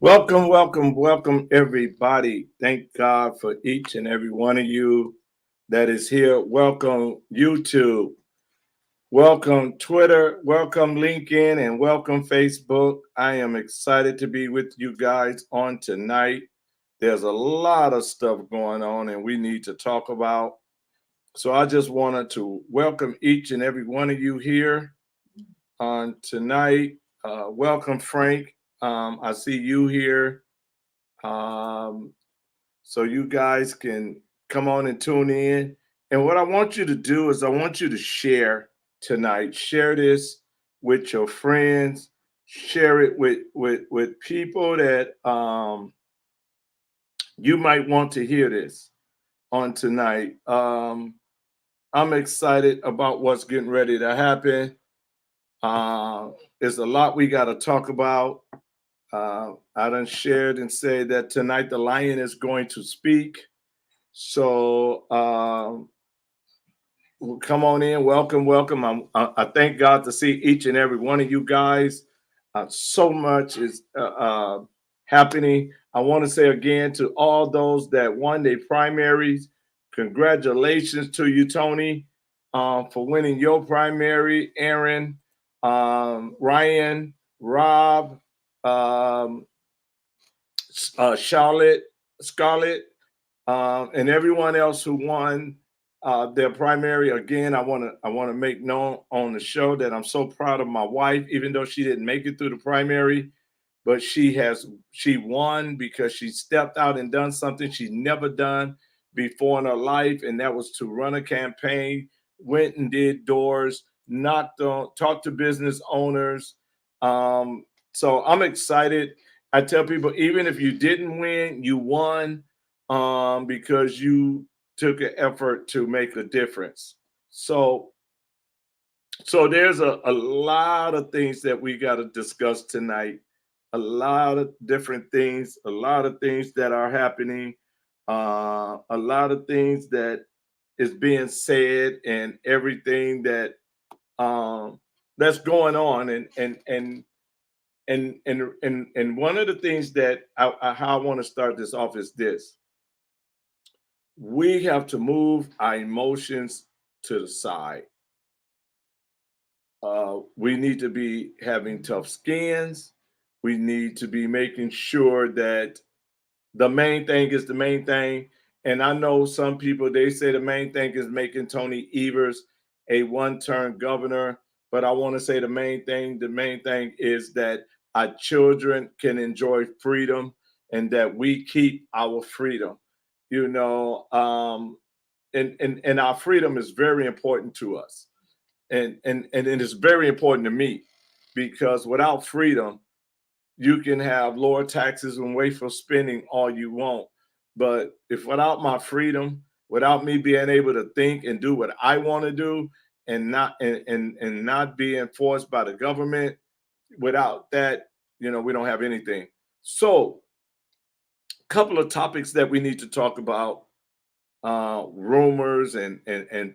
Welcome, welcome, welcome, everybody. Thank God for each and every one of you that is here. Welcome, YouTube. Welcome, Twitter. Welcome, LinkedIn, and welcome, Facebook. I am excited to be with you guys on tonight. There's a lot of stuff going on, and we need to talk about. So I just wanted to welcome each and every one of you here on tonight. Welcome, Frank. I see you here. Um, so you guys can come on and tune in. And what I want you to do is I want you to share tonight. Share this with your friends. Share it with people that you might want to hear this on tonight. I'm excited about what's getting ready to happen. There's a lot we got to talk about. I done shared and said that tonight the lion is going to speak. So come on in, welcome, welcome. I thank God to see each and every one of you guys. So much is happening. I want to say again to all those that won their primaries, congratulations to you, Tony, for winning your primary. Aaron, Ryan, Rob, um, Charlotte, Scarlett, and everyone else who won their primary. Again, I want to make known on the show that I'm so proud of my wife, even though she didn't make it through the primary, but she won because she stepped out and done something she's never done before in her life, and that was to run a campaign. Went and did doors, knocked on, talked to business owners. So I'm excited. I tell people, even if you didn't win, you won because you took an effort to make a difference. So, so there's a lot of things that we got to discuss tonight. A lot of different things, a lot of things that are happening, a lot of things that is being said, and everything that that's going on, and one of the things that how I want to start this off is this: we have to move our emotions to the side. We need to be having tough skins. We need to be making sure that the main thing is the main thing. And I know some people, they say the main thing is making Tony Evers a one-term governor. But I want to say the main thing is that our children can enjoy freedom and that we keep our freedom. You know, and our freedom is very important to us, and it is very important to me, because without freedom you can have lower taxes and wasteful spending all you want, but if without my freedom, without me being able to think and do what I want to do, and not be enforced by the government, without that, we don't have anything. So a couple of topics that we need to talk about, rumors and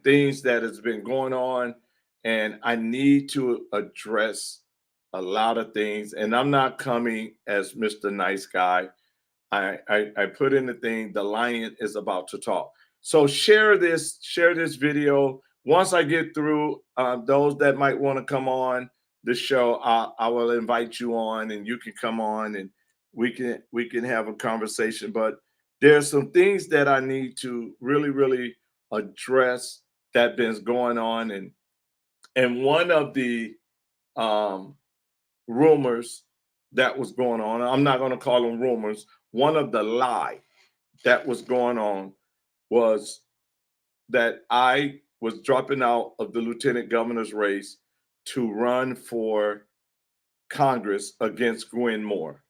things that has been going on, and I need to address a lot of things. And I'm not coming as Mr. Nice Guy. I put in the thing. The lion is about to talk. So share this video. Once I get through, those that might want to come on the show, I will invite you on, and you can come on, and we can have a conversation. But there's some things that I need to really address that been going on, and one of the um, rumors that was going on. I'm not going to call them rumors. One of the lie that was going on was that I was dropping out of the lieutenant governor's race to run for Congress against Gwen Moore.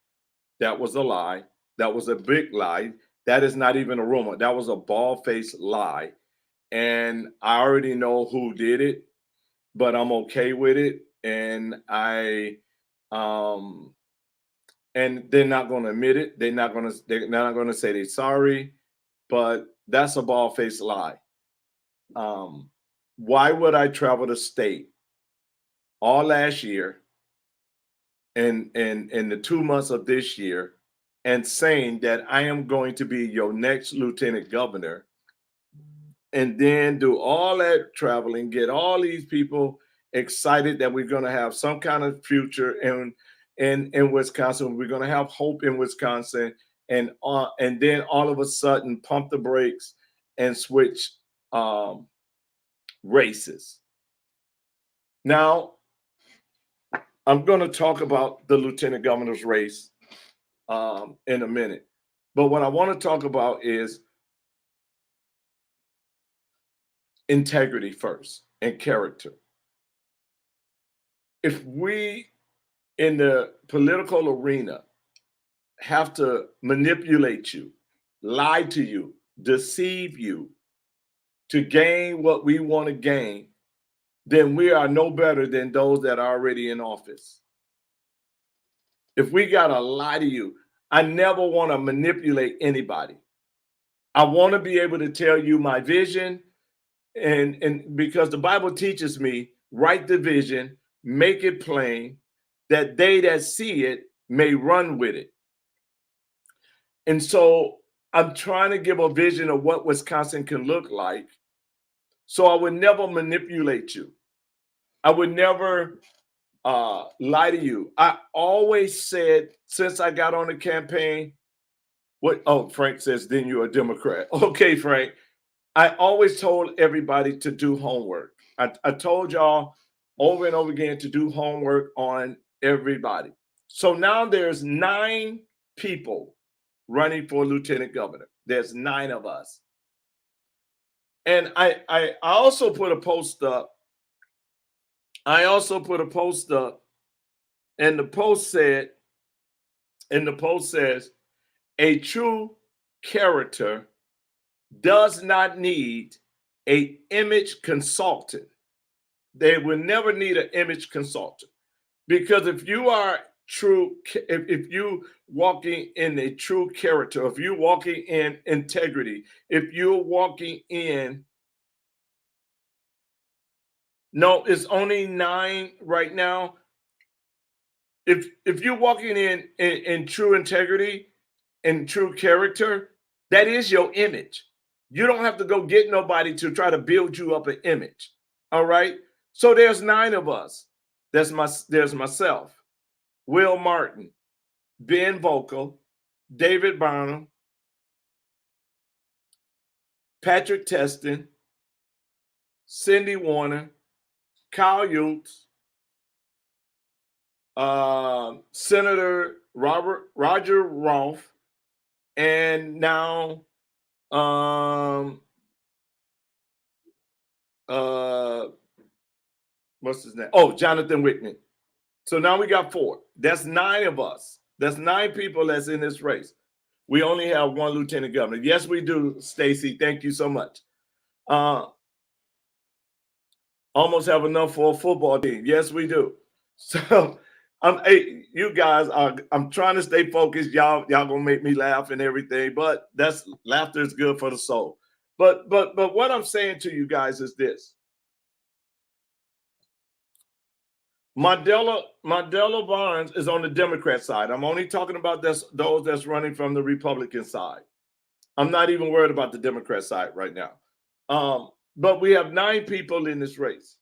That was a lie. That was a big lie. That is not even a rumor. That was a bald-faced lie. And I already know who did it, but I'm okay with it. Um and they're not going to admit it. They're not going to say they're sorry, but that's a bald-faced lie. Um, why would I travel the state all last year and in the 2 months of this year? and saying that I am going to be your next lieutenant governor, and then do all that traveling, get all these people excited that we're going to have some kind of future in Wisconsin. We're going to have hope in Wisconsin, and then all of a sudden pump the brakes and switch races. Now, I'm going to talk about the lieutenant governor's race in a minute, but what I want to talk about is integrity first and character. If we in the political arena have to manipulate you, lie to you, deceive you to gain what we want to gain, then we are no better than those that are already in office. If we got to lie to you, I never want to manipulate anybody. I want to be able to tell you my vision, and because the Bible teaches me, write the vision, make it plain, that they that see it may run with it. And so I'm trying to give a vision of what Wisconsin can look like. So I would never manipulate you. I would never lie to you. I always said, since I got on the campaign, Frank says, then you're a Democrat. Okay, Frank. I always told everybody to do homework. I told y'all over and over again to do homework on everybody. So now there's 9 people running for lieutenant governor. There's 9 of us. And I also put a post up. And the post says, a true character does not need an image consultant. They will never need an image consultant, because if you are true, if you walking in a true character, if you're walking in integrity, if you're walking in, no, it's only 9 right now. If you're walking in true integrity and true character, that is your image. You don't have to go get nobody to try to build you up an image. All right. So there's 9 of us. There's myself, Will Martin, Ben Vocal, David Barnum, Patrick Teston, Cindy Warner, Kyle Yates, Senator Roger Rolfe, and now what's his name? Oh, Jonathan Whitman. So now we got 4. That's 9 of us. That's 9 people that's in this race. We only have 1 lieutenant governor. Yes, we do, Stacy. Thank you so much. Almost have enough for a football team. Yes, we do. So you guys I'm trying to stay focused. Y'all gonna make me laugh and everything, but laughter is good for the soul. But what I'm saying to you guys is this. Mandela Barnes is on the Democrat side. I'm only talking about those that's running from the Republican side. I'm not even worried about the Democrat side right now. But we have 9 people in this race,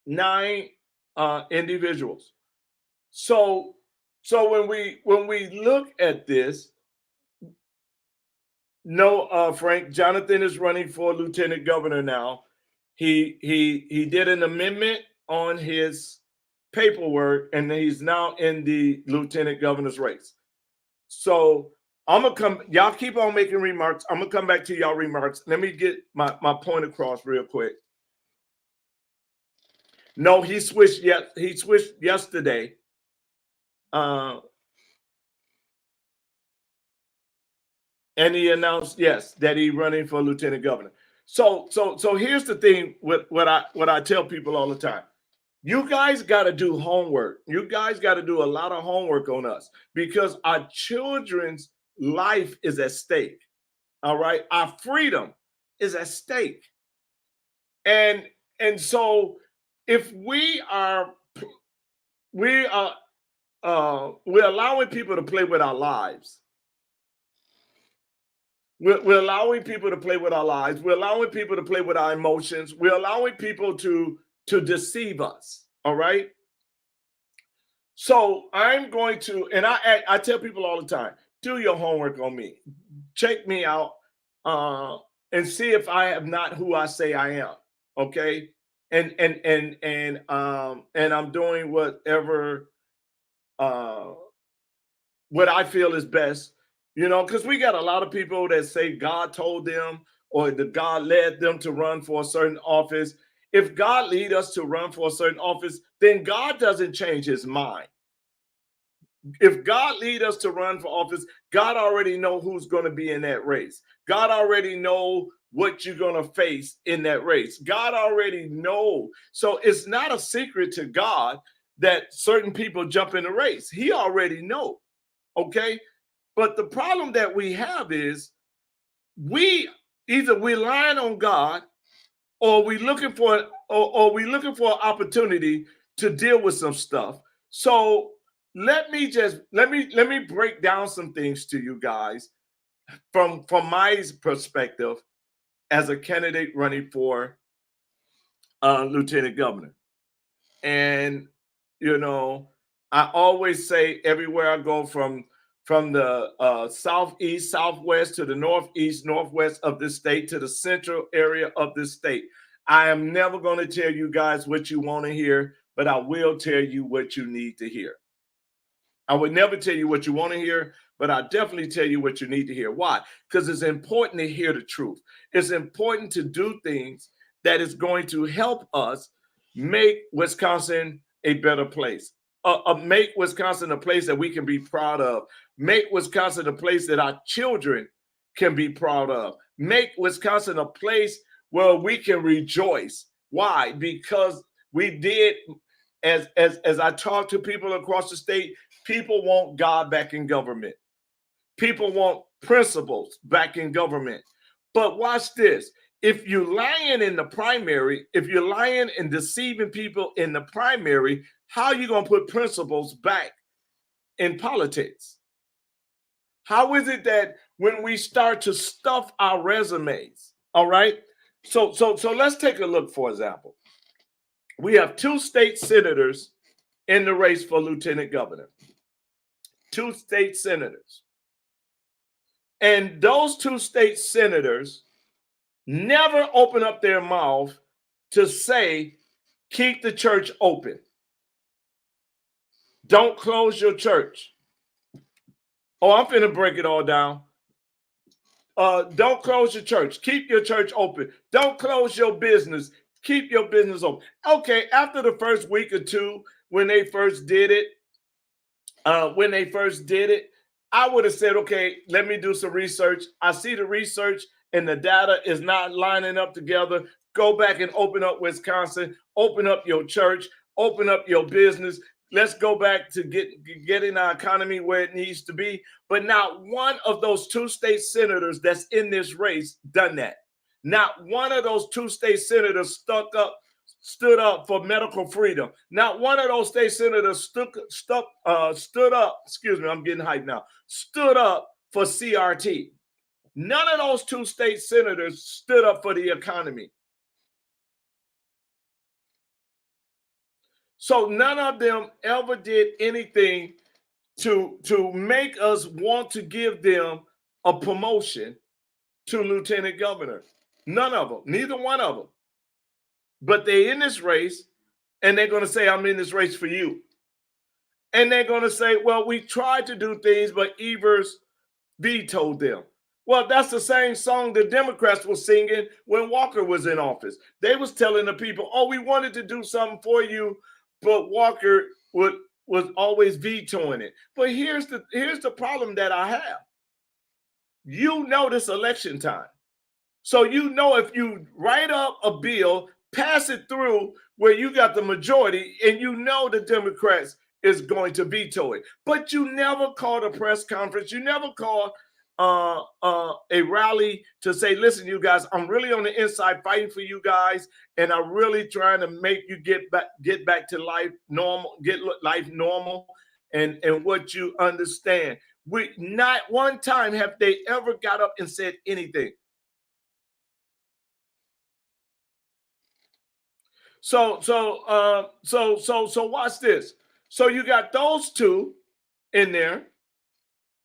9 individuals. So when we look at this, no, Frank, Jonathan is running for lieutenant governor now. He did an amendment on his paperwork, and he's now in the lieutenant governor's race. So I'm gonna come. Y'all keep on making remarks. I'm gonna come back to y'all remarks. Let me get my point across real quick. No, he switched. He switched yesterday. And he announced that he's running for lieutenant governor. So here's the thing with what I tell people all the time. You guys got to do homework. You guys got to do a lot of homework on us, because our children's life is at stake. All right, our freedom is at stake, and so if we're allowing people to play with our lives, We're allowing people to play with our lives. We're allowing people to play with our emotions. We're allowing people to deceive us. All right. So I'm going to, and I tell people all the time, do your homework on me. Check me out, uh, and see if I am not who I say I am. Okay. And I'm doing uh what I feel is best, because we got a lot of people that say God told them or that God led them to run for a certain office. If God lead us to run for a certain office, then God doesn't change his mind. If God lead us to run for office, God already know who's going to be in that race. God already know what you're going to face in that race. God already know. So it's not a secret to God that certain people jump in the race. He already know. Okay. But the problem that we have is we either we're relying on God or we looking for an opportunity to deal with some stuff. So let me break down some things to you guys from my perspective as a candidate running for lieutenant governor. And you know, I always say everywhere I go, from the southeast, southwest to the northeast, northwest of this state to the central area of this state, I am never going to tell you guys what you want to hear, but I will tell you what you need to hear. I would never tell you what you want to hear, but I definitely tell you what you need to hear. Why? Because it's important to hear the truth. It's important to do things that is going to help us make Wisconsin a better place. Make Wisconsin a place that we can be proud of. Make Wisconsin a place that our children can be proud of. Make Wisconsin a place where we can rejoice. Why? Because we did, as I talk to people across the state, people want God back in government. People want principles back in government. But watch this. If you're lying in the primary, if you're lying and deceiving people in the primary, how are you going to put principles back in politics? How is it that when we start to stuff our resumes, all right? So let's take a look, for example. We have 2 state senators in the race for lieutenant governor. 2 state senators. And those 2 state senators never open up their mouth to say, keep the church open. Don't close your church. Oh, I'm finna break it all down. Don't close your church. Keep your church open. Don't close your business. Keep your business open. Okay, after the first week or two, when they first did it, I would have said, okay, let me do some research. I see the research and the data is not lining up together. Go back and open up Wisconsin, open up your church, open up your business. Let's go back to getting our economy where it needs to be. But not one of those 2 state senators that's in this race done that. Not one of those 2 state senators stood up for medical freedom. Not one of those state senators stood up. Excuse me, I'm getting hyped now. Stood up for CRT. None of those 2 state senators stood up for the economy. So none of them ever did anything to make us want to give them a promotion to lieutenant governor. None of them, neither one of them. But they're in this race, and they're going to say, I'm in this race for you. And they're going to say, well, we tried to do things, but Evers vetoed them. Well, that's the same song the Democrats were singing when Walker was in office. They was telling the people, oh, we wanted to do something for you, but Walker was always vetoing it. But here's the problem that I have. You know this election time. So you know if you write up a bill, pass it through where you got the majority, and you know the Democrats is going to veto it. But you never called a press conference. You never called a rally to say, listen, you guys, I'm really on the inside fighting for you guys, and I'm really trying to make you get back to life normal, get life normal, and what you understand. Not one time have they ever got up and said anything. So watch this. So you got those two in there.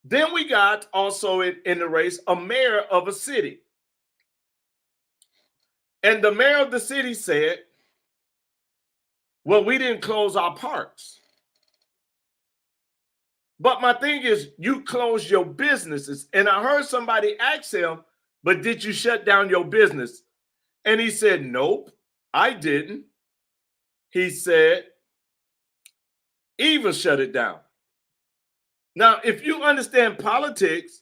Then we got also in the race a mayor of a city. And the mayor of the city said, well, we didn't close our parks. But my thing is, you closed your businesses. And I heard somebody ask him, but did you shut down your business? And he said, nope, I didn't. He said, Eva shut it down. Now, if you understand politics,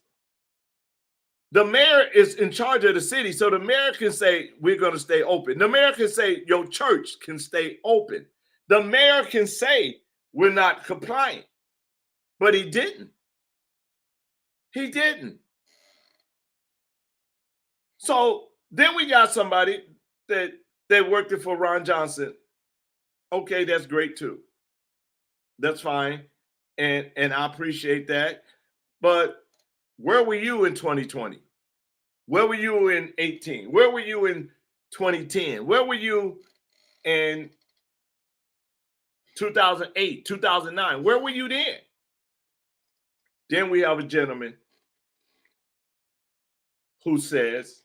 the mayor is in charge of the city. So the mayor can say, we're going to stay open. The mayor can say, your church can stay open. The mayor can say, we're not compliant. But he didn't. He didn't. So then we got somebody that worked it for Ron Johnson. Okay, that's great too. That's fine. And I appreciate that. But where were you in 2020? Where were you in 18? Where were you in 2010? Where were you in 2008, 2009? Where were you then? Then we have a gentleman who says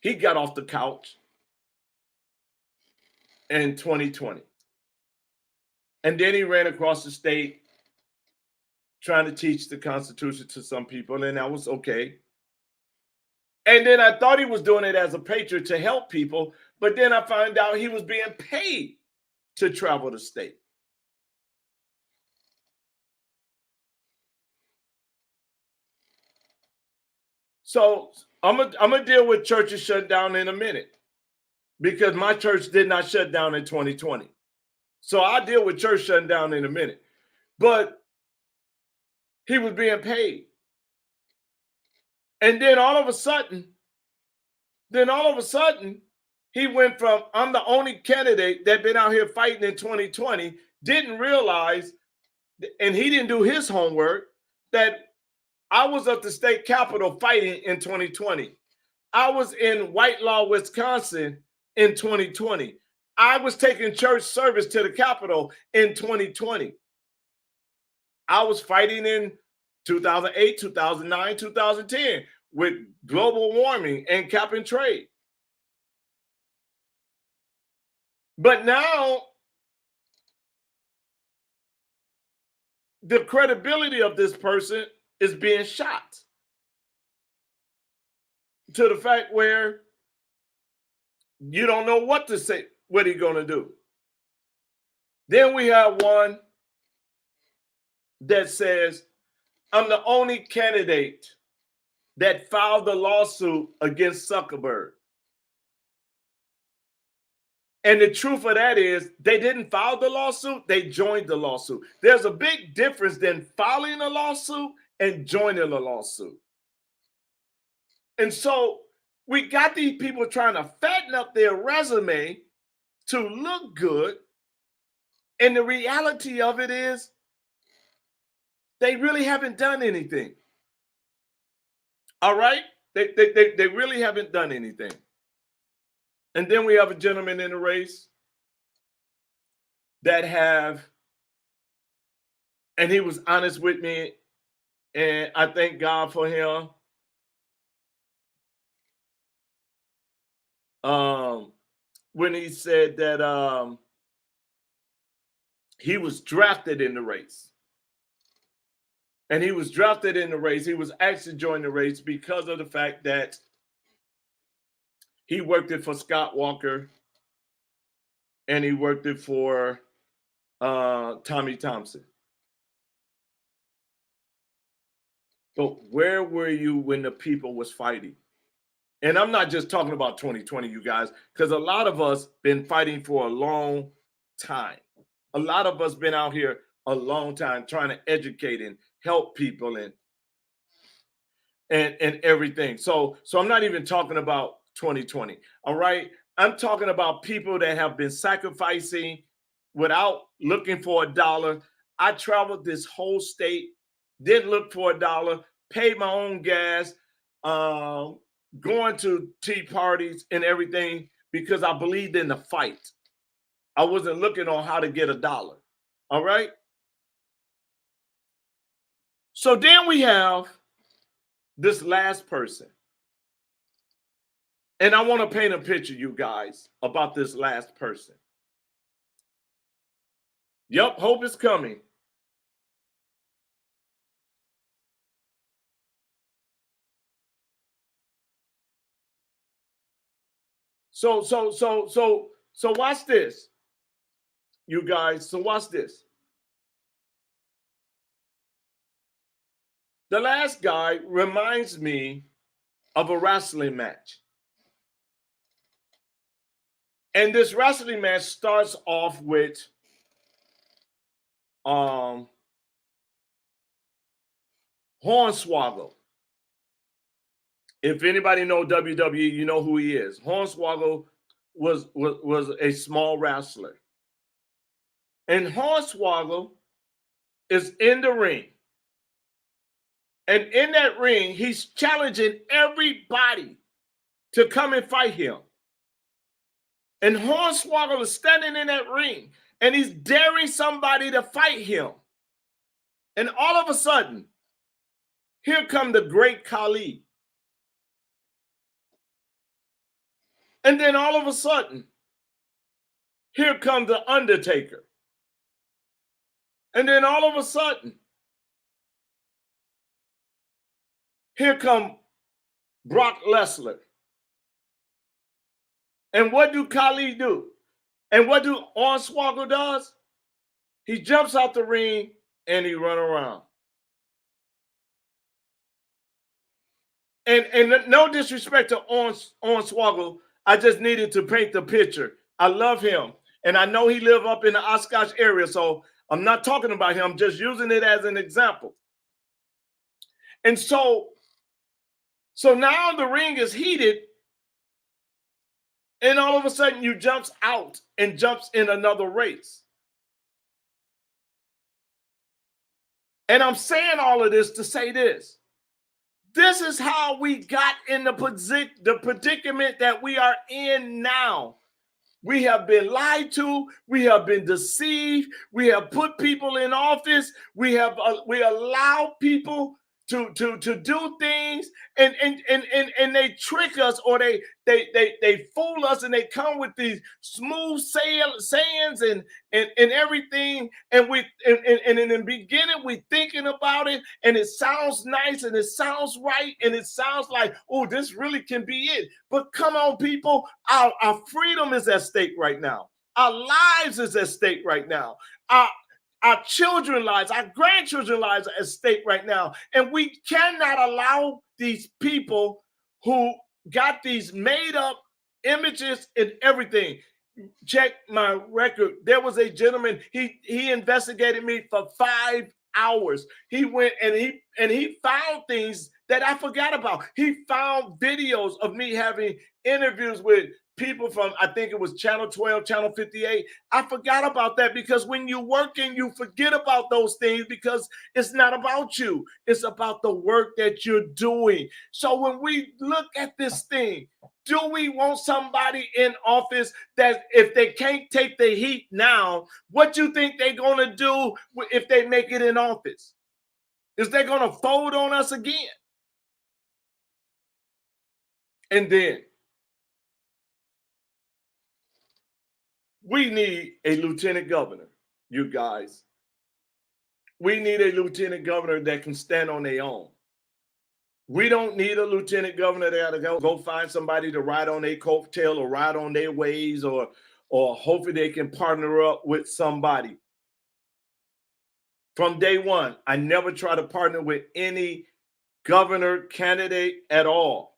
he got off the couch in 2020. And then he ran across the state trying to teach the Constitution to some people, and that was okay. And then I thought he was doing it as a patriot to help people, but then I found out he was being paid to travel the state. So I'm gonna deal with churches shut down in a minute, because my church did not shut down in 2020. So I'll deal with church shutting down in a minute. But he was being paid. And then all of a sudden, he went from, I'm the only candidate that been out here fighting in 2020, didn't realize, and he didn't do his homework, that I was at the state capitol fighting in 2020. I was in Whitelaw, Wisconsin in 2020. I was taking church service to the Capitol in 2020. I was fighting in 2008, 2009, 2010 with global warming and cap and trade. But now the credibility of this person is being shot to the fact where you don't know what to say, what he's going to do. Then we have one that says, I'm the only candidate that filed a lawsuit against Zuckerberg. And the truth of that is, they didn't file the lawsuit, they joined the lawsuit. There's a big difference than filing a lawsuit and joining a lawsuit. And so we got these people trying to fatten up their resume to look good. And the reality of it is, they really haven't done anything. All right? They really haven't done anything. And then we have a gentleman in the race that and he was honest with me, and I thank God for him. When he said that he was drafted in the race. And he was drafted in the race. He was actually joined the race because of the fact that he worked it for Scott Walker and he worked it for Tommy Thompson. But where were you when the people was fighting? And I'm not just talking about 2020, you guys, because a lot of us been fighting for a long time. A lot of us been out here a long time trying to educate and help people and everything. So I'm not even talking about 2020. All right. I'm talking about people that have been sacrificing without looking for a dollar. I traveled this whole state, didn't look for a dollar, paid my own gas, going to tea parties and everything because I believed in the fight. I wasn't looking on how to get a dollar. All right. So then we have this last person. And I want to paint a picture, you guys, about this last person. Yep, hope is coming. So watch this, you guys. So watch this. The last guy reminds me of a wrestling match. And this wrestling match starts off with Hornswoggle. If anybody know WWE, you know who he is. Hornswoggle was a small wrestler. And Hornswoggle is in the ring. And in that ring, he's challenging everybody to come and fight him. And Hornswoggle is standing in that ring, and he's daring somebody to fight him. And all of a sudden, here come the great Khali. And then all of a sudden, here comes the Undertaker. And then all of a sudden, here come Brock Lesnar. And what do Khali do? And what do Hornswoggle does? He jumps out the ring and he run around. And no disrespect to Hornswoggle, I just needed to paint the picture. I love him. And I know he lives up in the Oshkosh area, so I'm not talking about him, I'm just using it as an example. And so now the ring is heated, and all of a sudden you jumps out and jumps in another race. And I'm saying all of this to say this. This is how we got in the predicament that we are in now. We have been lied to. We have been deceived. We have put people in office. We allow people to do things, and they trick us, or they fool us, and they come with these smooth sayings and everything, and in the beginning we thinking about it, and it sounds nice, and it sounds right, and it sounds like, oh, this really can be it. But come on, people, our freedom is at stake right now. Our lives is at stake right now. Our children's lives, our grandchildren's lives are at stake right now. And we cannot allow these people who got these made up images and everything. Check my record. There was a gentleman, he investigated me for 5 hours. He went and he found things that I forgot about. He found videos of me having interviews with people from, I think it was Channel 12, Channel 58. I forgot about that, because when you're working, you forget about those things, because it's not about you. It's about the work that you're doing. So when we look at this thing, do we want somebody in office that, if they can't take the heat now, what do you think they're going to do if they make it in office? Is they going to fold on us again? And then we need a lieutenant governor, you guys. We need a lieutenant governor that can stand on their own. We don't need a lieutenant governor that got to go find somebody to ride on their coattail or ride on their ways, or hopefully they can partner up with somebody. From day one, I never try to partner with any governor candidate at all.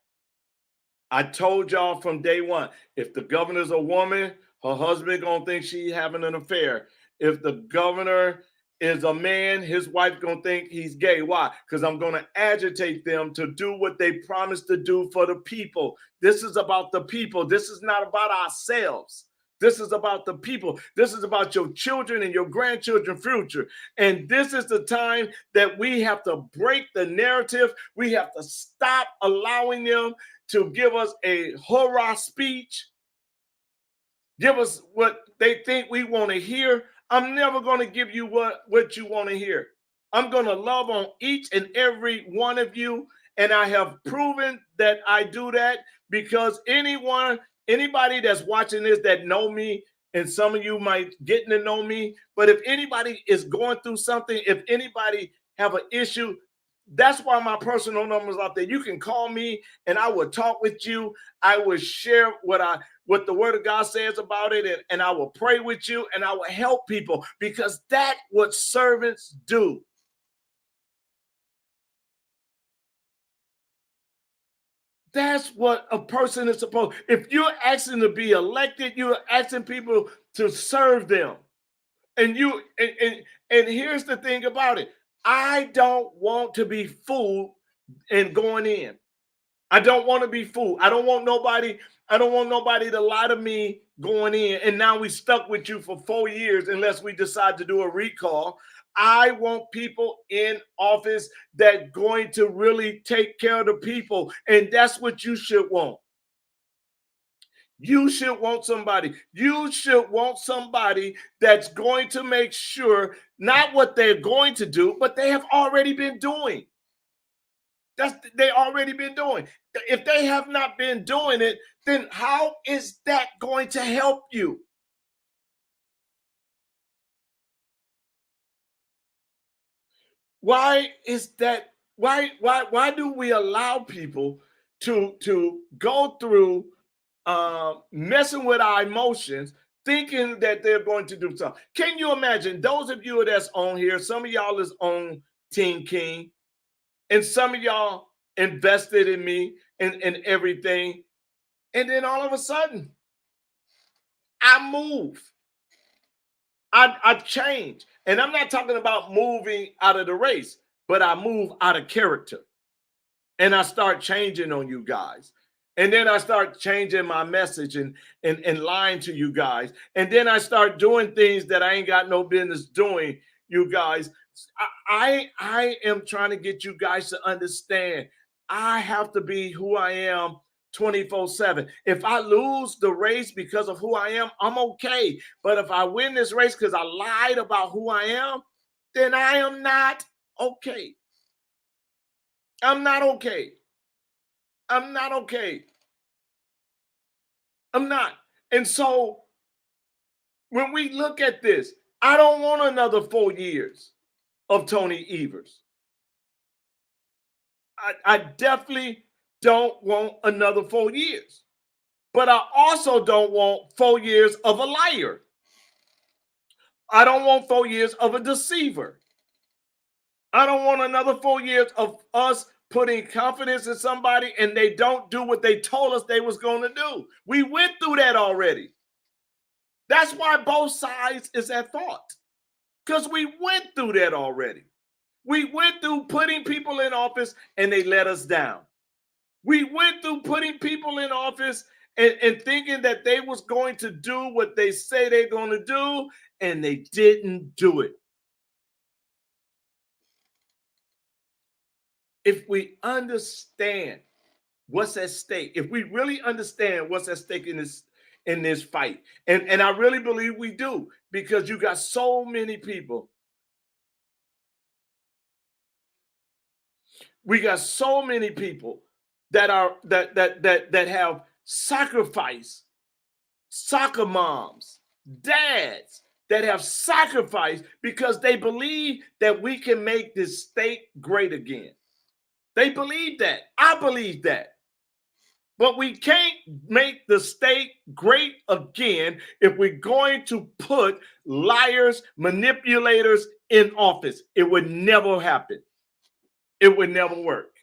I told y'all from day one, if the governor's a woman, her husband gonna think she's having an affair. If the governor is a man, his wife gonna think he's gay. Why? Because I'm gonna agitate them to do what they promised to do for the people. This is about the people. This is not about ourselves. This is about the people. This is about your children and your grandchildren's future. And this is the time that we have to break the narrative. We have to stop allowing them to give us a hurrah speech, give us what they think we want to hear. I'm never going to give you what you want to hear. I'm going to love on each and every one of you. And I have proven that I do that because anybody that's watching this that know me, and some of you might get to know me, but if anybody is going through something, if anybody have an issue, that's why my personal number is out there. You can call me and I will talk with you. I will share what the word of God says about it, and I will pray with you and I will help people because that's what servants do. That's what a person is supposed. If you're asking to be elected, you're asking people to serve them. And here's the thing about it. I don't want to be fooled and going in. I don't want to be fooled. I don't want nobody to lie to me going in. And now we stuck with you for 4 years unless we decide to do a recall. I want people in office that going to really take care of the people. And that's what you should want. You should want somebody. You should want somebody that's going to make sure not what they're going to do, but they have already been doing. They already been doing. If they have not been doing it, then how is that going to help you? Why is that? Why do we allow people to go through messing with our emotions, thinking that they're going to do something? Can you imagine those of you that's on here? Some of y'all is on Team King, and some of y'all invested in me and everything. And then all of a sudden, I move. I change. And I'm not talking about moving out of the race, but I move out of character. And I start changing on you guys. And then I start changing my message and lying to you guys. And then I start doing things that I ain't got no business doing, you guys. I am trying to get you guys to understand. I have to be who I am 24/7. If I lose the race because of who I am, I'm okay. But if I win this race because I lied about who I am, then I am not okay. I'm not okay. I'm not okay. I'm not. And so when we look at this, I don't want another 4 years of Tony Evers. I definitely don't want another 4 years. But I also don't want 4 years of a liar. I don't want 4 years of a deceiver. I don't want another 4 years of us putting confidence in somebody and they don't do what they told us they was going to do. We went through that already. That's why both sides is at fault. Because we went through that already. We went through putting people in office and they let us down. We went through putting people in office and thinking that they was going to do what they say they're going to do, and they didn't do it. If we understand what's at stake, if we really understand what's at stake in this fight, and I really believe we do, because you got so many people. We got so many people that have sacrificed, soccer moms, dads that have sacrificed because they believe that we can make this state great again. They believe that. I believe that. But we can't make the state great again if we're going to put liars, manipulators in office. It would never happen. It would never work.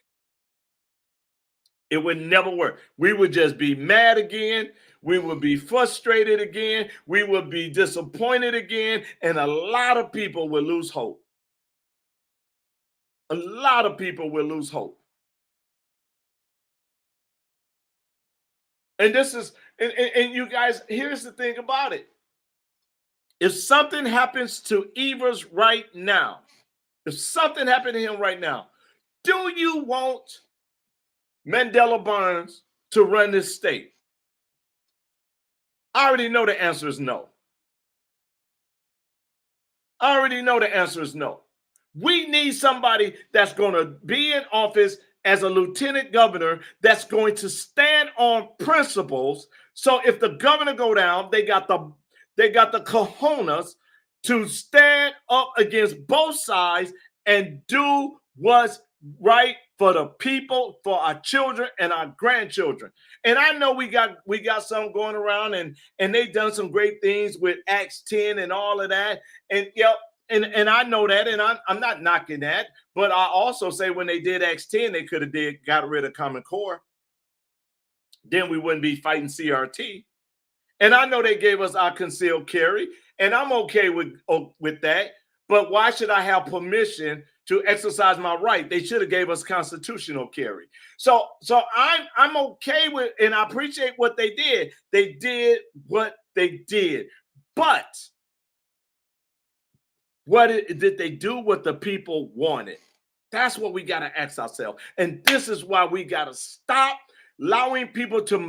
It would never work. We would just be mad again. We would be frustrated again. We would be disappointed again. And a lot of people will lose hope. A lot of people will lose hope. And And you guys, here's the thing about it. If something happens to Evers right now, if something happened to him right now, do you want Mandela Barnes to run this state? I already know the answer is no. I already know the answer is no. We need somebody that's going to be in office as a lieutenant governor that's going to stand on principles. So if the governor go down, they got the cojones to stand up against both sides and do what's right for the people, for our children and our grandchildren. And I know we got some going around, and they've done some great things with Acts 10 and all of that. And yep, and I know that, and I'm not knocking that, but I also say when they did Acts 10, they could have got rid of Common Core. Then we wouldn't be fighting CRT. And I know they gave us our concealed carry, and I'm okay with that. But why should I have permission to exercise my right? They should have gave us constitutional carry. So I'm okay with, and I appreciate what they did. They did what they did. But did they do what the people wanted? That's what we got to ask ourselves. And this is why we got to stop allowing people to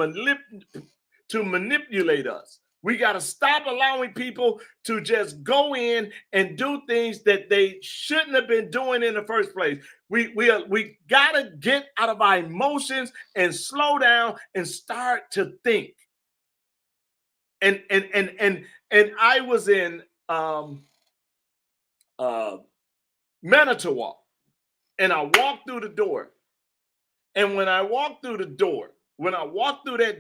manipulate us. We got to stop allowing people to just go in and do things that they shouldn't have been doing in the first place. We got to get out of our emotions and slow down and start to think. And I was in Manitowoc, and I walked through the door. And when I walked through that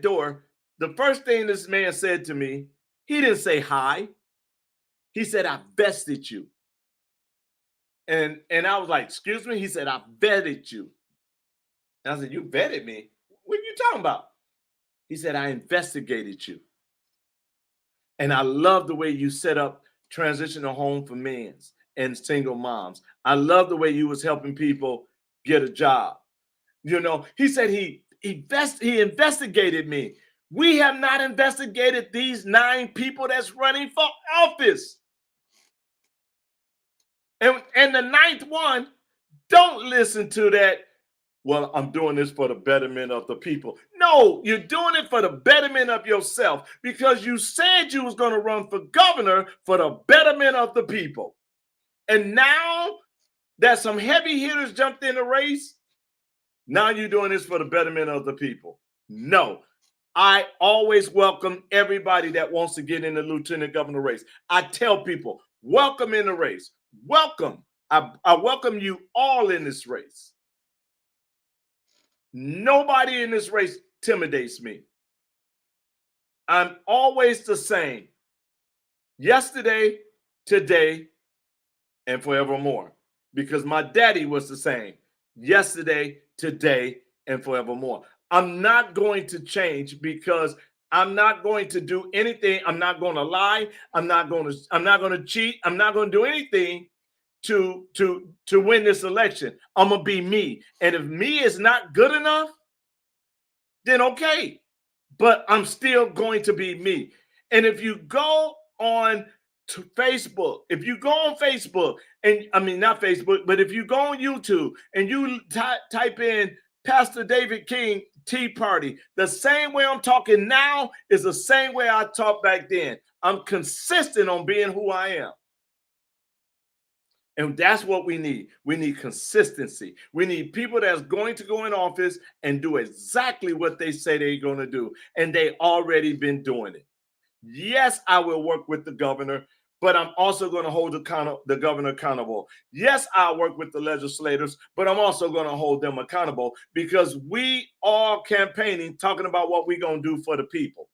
door, the first thing this man said to me, he didn't say hi. He said, "I vested you." And I was like, "Excuse me?" He said, "I vetted you." And I said, "You vetted me? What are you talking about?" He said, "I investigated you. And I love the way you set up transitional home for men and single moms. I love the way you was helping people get a job." You know, he said he investigated me. We have not investigated these 9 people that's running for office. And the 9th one, don't listen to that. Well, I'm doing this for the betterment of the people. No, you're doing it for the betterment of yourself, because you said you was going to run for governor for the betterment of the people. And now that some heavy hitters jumped in the race, now you're doing this for the betterment of the people. No, I always welcome everybody that wants to get in the lieutenant governor race. I tell people, welcome in the race. Welcome. I welcome you all in this race. Nobody in this race intimidates me. I'm always the same. Yesterday, today, and forevermore. Because my daddy was the same. Yesterday, today, and forevermore. I'm not going to change, because I'm not going to do anything. I'm not going to lie. I'm not going to cheat. I'm not going to do anything to win this election. I'm going to be me. And if me is not good enough, then okay. But I'm still going to be me. And if you go on to Facebook, and I mean, not Facebook, but if you go on YouTube and you type in Pastor David King Tea Party, the same way I'm talking now is the same way I talked back then. I'm consistent on being who I am. And that's what we need. We need consistency. We need people that's going to go in office and do exactly what they say they're going to do. And they already been doing it. Yes, I will work with the governor, but I'm also going to hold the governor accountable. Yes, I'll work with the legislators, but I'm also going to hold them accountable, because we are campaigning, talking about what we're going to do for the people.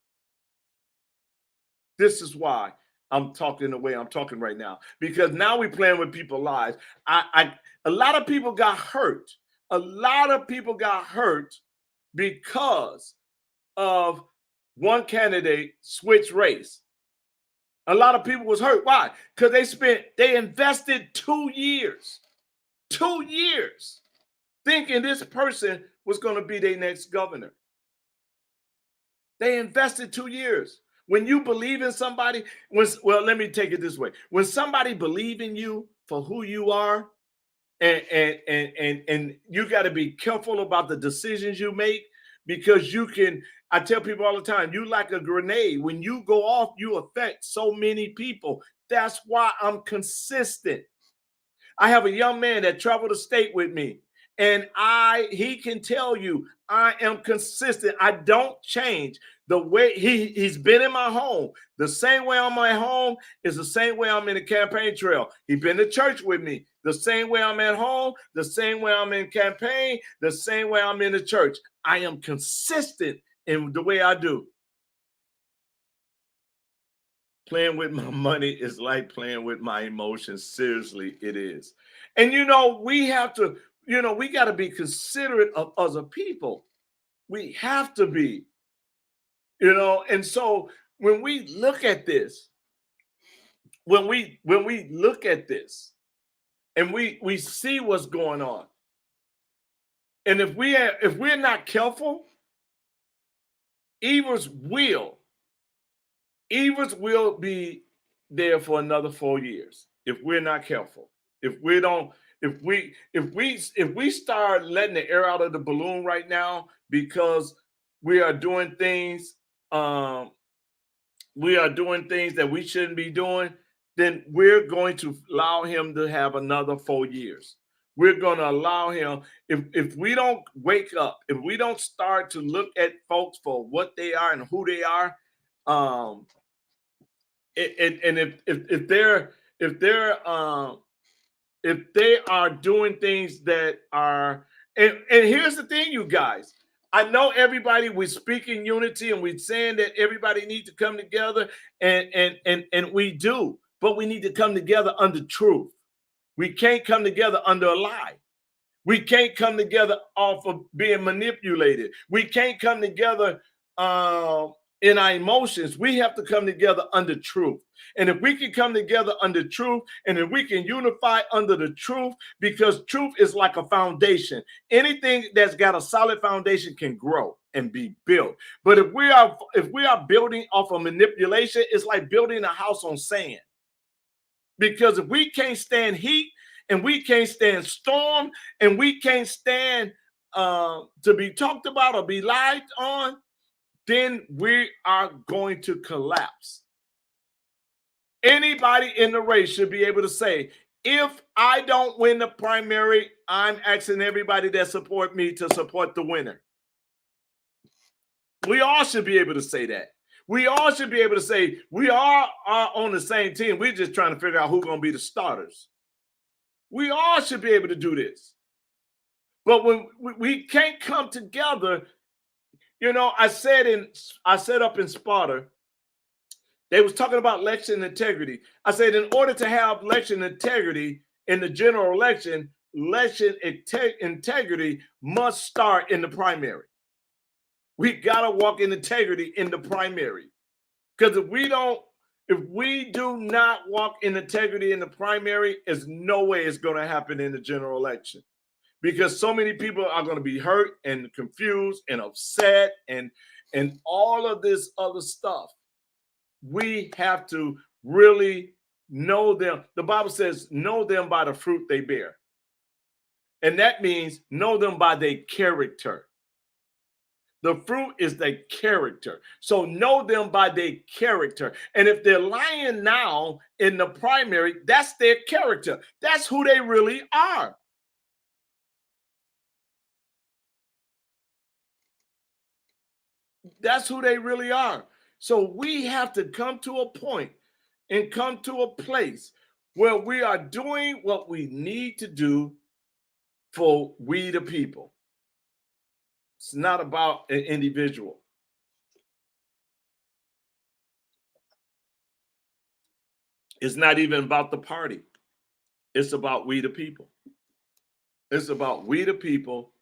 This is why I'm talking the way I'm talking right now, because now we're playing with people's lives. A lot of people got hurt. A lot of people got hurt because of one candidate switch race. A lot of people was hurt. Why? Because they invested 2 years thinking this person was going to be their next governor. They invested 2 years. When you believe in somebody, well, let me take it this way. When somebody believe in you for who you are, and you got to be careful about the decisions you make, because you can, I tell people all the time, you like a grenade. When you go off, you affect so many people. That's why I'm consistent. I have a young man that traveled the state with me, and he can tell you I am consistent. I don't change. The way he's been in my home, the same way I'm at home is the same way I'm in the campaign trail. He's been to church with me. The same way I'm at home, the same way I'm in campaign, the same way I'm in the church. I am consistent in the way I do. Playing with my money is like playing with my emotions. Seriously, it is. And we have to, we got to be considerate of other people. We have to be, and so when we look at this, when we look at this and we see what's going on, and if we're not careful, Evers will be there for another 4 years if we're not careful. If we start letting the air out of the balloon right now because we are doing things that we shouldn't be doing, then we're going to allow him to have another 4 years. We're going to allow him, if we don't wake up, if we don't start to look at folks for what they are and who they are, and if they are doing things that are, and here's the thing, you guys, I know everybody, we speak in unity and we're saying that everybody needs to come together, and we do, but we need to come together under truth. We can't come together under a lie. We can't come together off of being manipulated. We can't come together in our emotions. We have to come together under truth. And if we can come together under truth, and if we can unify under the truth, because truth is like a foundation. Anything that's got a solid foundation can grow and be built. But if we are building off of manipulation, it's like building a house on sand. Because if we can't stand heat, and we can't stand storm, and we can't stand to be talked about or be lied on, then we are going to collapse. Anybody in the race should be able to say, if I don't win the primary, I'm asking everybody that support me to support the winner. We all should be able to say that. We all should be able to say we are on the same team. We're just trying to figure out who's going to be the starters. We all should be able to do this. But when we can't come together, I said up in Sparta, they was talking about election integrity. I said, in order to have election integrity in the general election integrity must start in the primary. We got to walk in integrity in the primary. Because if we do not walk in integrity in the primary, there's no way it's going to happen in the general election. Because so many people are going to be hurt and confused and upset and all of this other stuff. We have to really know them. The Bible says, know them by the fruit they bear. And that means know them by their character. The fruit is their character. So know them by their character. And if they're lying now in the primary, that's their character. That's who they really are. That's who they really are. So we have to come to a point and come to a place where we are doing what we need to do for we the people. It's not about an individual. It's not even about the party. It's about we the people. It's about we the people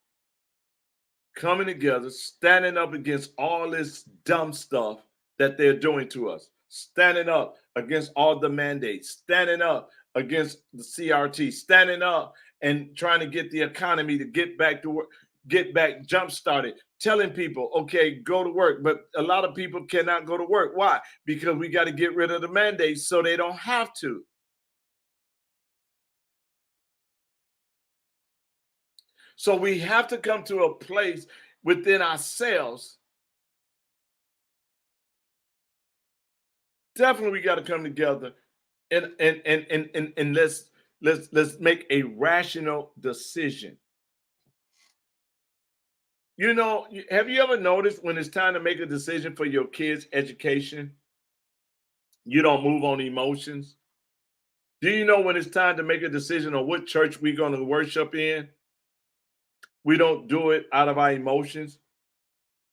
coming together, standing up against all this dumb stuff that they're doing to us, standing up against all the mandates, standing up against the CRT, standing up and trying to get the economy to get back to work. get back jump started, telling people, okay, go to work. But a lot of people cannot go to work. Why? Because we got to get rid of the mandates so they don't have to. So we have to come to a place within ourselves. Definitely we got to come together and let's make a rational decision. You know, have you ever noticed when it's time to make a decision for your kids' education, you don't move on emotions? Do you know when it's time to make a decision on what church we're going to worship in? We don't do it out of our emotions.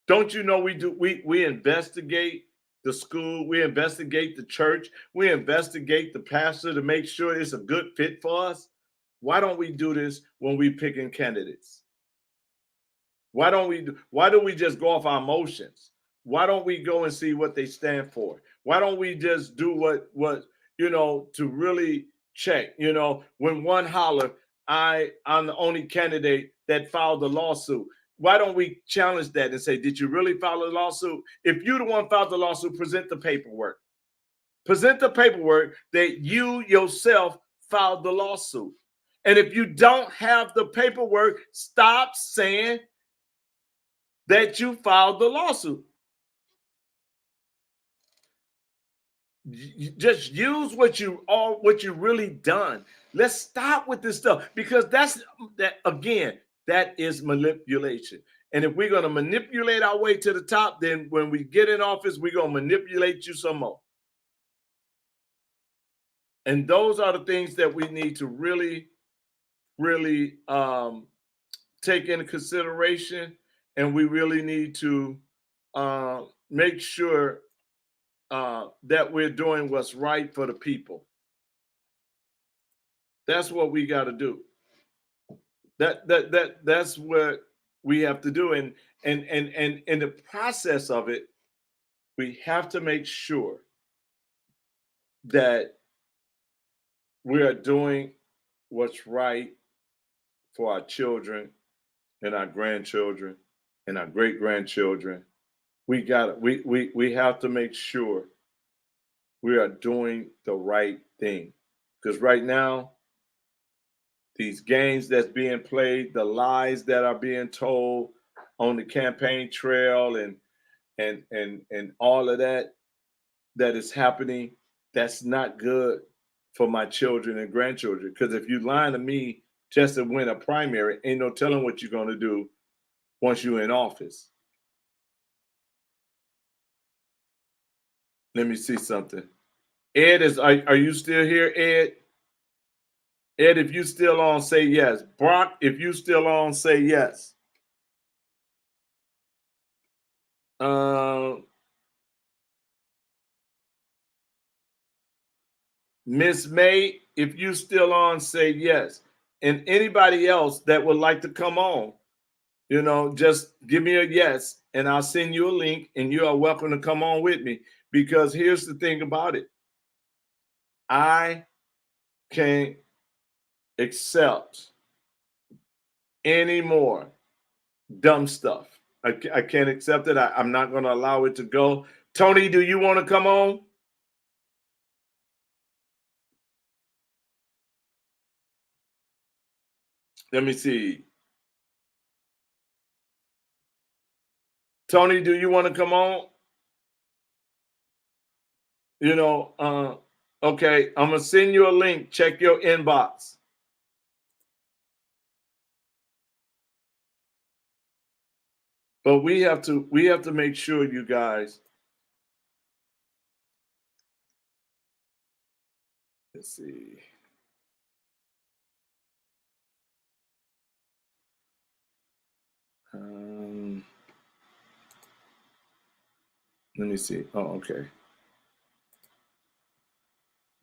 Don't you know we investigate the school, we investigate the church, we investigate the pastor to make sure it's a good fit for us? Why don't we do this when we picking candidates? Why do we just go off our emotions? Why don't we go and see what they stand for? Why don't we just do what to really check? When one holler, I'm the only candidate that filed the lawsuit. Why don't we challenge that and say, did you really file a lawsuit? If you're the one filed the lawsuit, present the paperwork. Present the paperwork that you yourself filed the lawsuit. And if you don't have the paperwork, stop saying that you filed the lawsuit. Just use what you really done. Let's stop with this stuff, because that is manipulation. And if we're going to manipulate our way to the top, then when we get in office, we're going to manipulate you some more. And those are the things that we need to really, really take into consideration. And we really need to make sure that we're doing what's right for the people. That's what we got to do. That's what we have to do. And in the process of it, we have to make sure that we are doing what's right for our children and our grandchildren and our great grandchildren. We have to make sure we are doing the right thing, because right now these games that's being played, the lies that are being told on the campaign trail, and all of that is happening, that's not good for my children and grandchildren. Because if you lying to me just to win a primary, ain't no telling what you're going to do once you're in office. Let me see something. Ed, are you still here, Ed? Ed, if you still on, say yes. Brock, if you still on, say yes. Miss May, if you still on, say yes. And anybody else that would like to come on, just give me a yes, and I'll send you a link, and you are welcome to come on with me. Because here's the thing about it. I can't accept any more dumb stuff. I can't accept it. I'm not going to allow it to go. Tony, do you want to come on? Let me see. Tony, do you want to come on? Okay, I'm going to send you a link. Check your inbox. But we have to make sure, you guys. Let's see. Let me see. Oh, okay.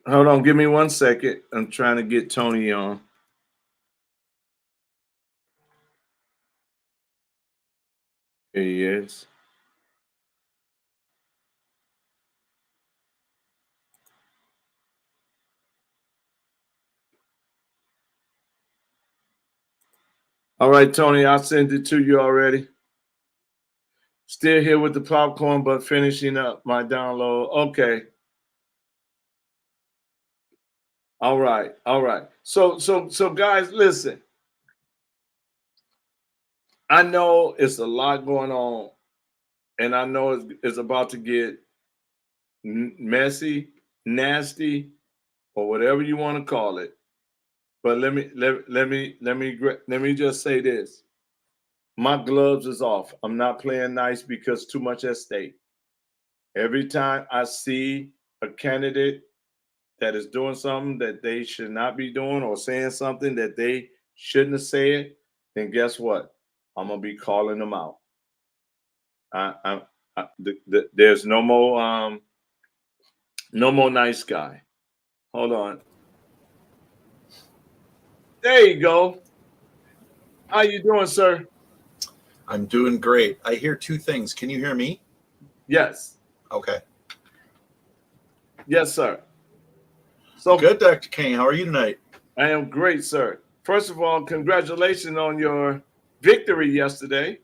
Hold on. Give me 1 second. I'm trying to get Tony on. Here he is. All right, Tony, I sent it to you already. Still here with the popcorn, but finishing up my download. Okay. All right. All right. So guys, listen. I know it's a lot going on, and I know it's about to get messy, nasty, or whatever you want to call it. But let me just say this. My gloves is off. I'm not playing nice because too much at stake. Every time I see a candidate that is doing something that they should not be doing or saying something that they shouldn't have said, then guess what? I'm gonna be calling them out. There's no more nice guy. Hold on. There you go. How you doing, sir? I'm doing great. I hear two things. Can you hear me? Yes. Okay. Yes, sir. So good, Dr. King. How are you tonight? I am great, sir. First of all, congratulations on your victory yesterday.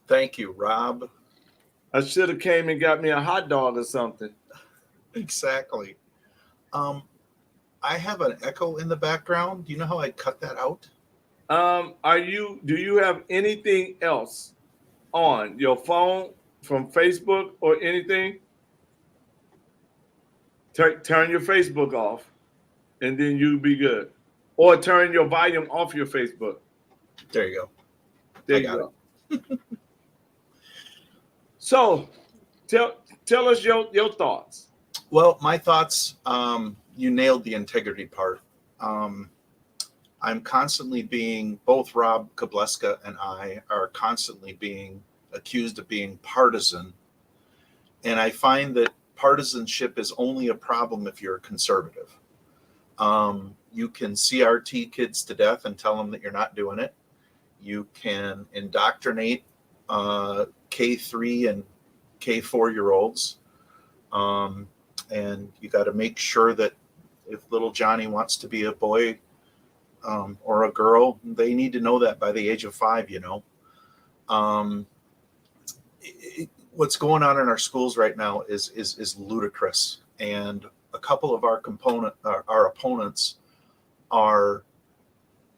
Thank you, Rob. I should have came and got me a hot dog or something. Exactly. I have an echo in the background. Do you know how I cut that out? Do you have anything else on your phone from Facebook or anything? Turn your Facebook off and then you'll be good. Or turn your volume off your Facebook. There you go. There you go. So tell us your thoughts. Well, my thoughts, you nailed the integrity part. I'm constantly both Rob Kobleska and I are constantly being accused of being partisan. And I find that partisanship is only a problem if you're a conservative. You can CRT kids to death and tell them that you're not doing it. You can indoctrinate K3 and K4 year olds. And you got to make sure that if little Johnny wants to be a boy or a girl, they need to know that by the age of 5, what's going on in our schools right now is ludicrous. And a couple of our opponents are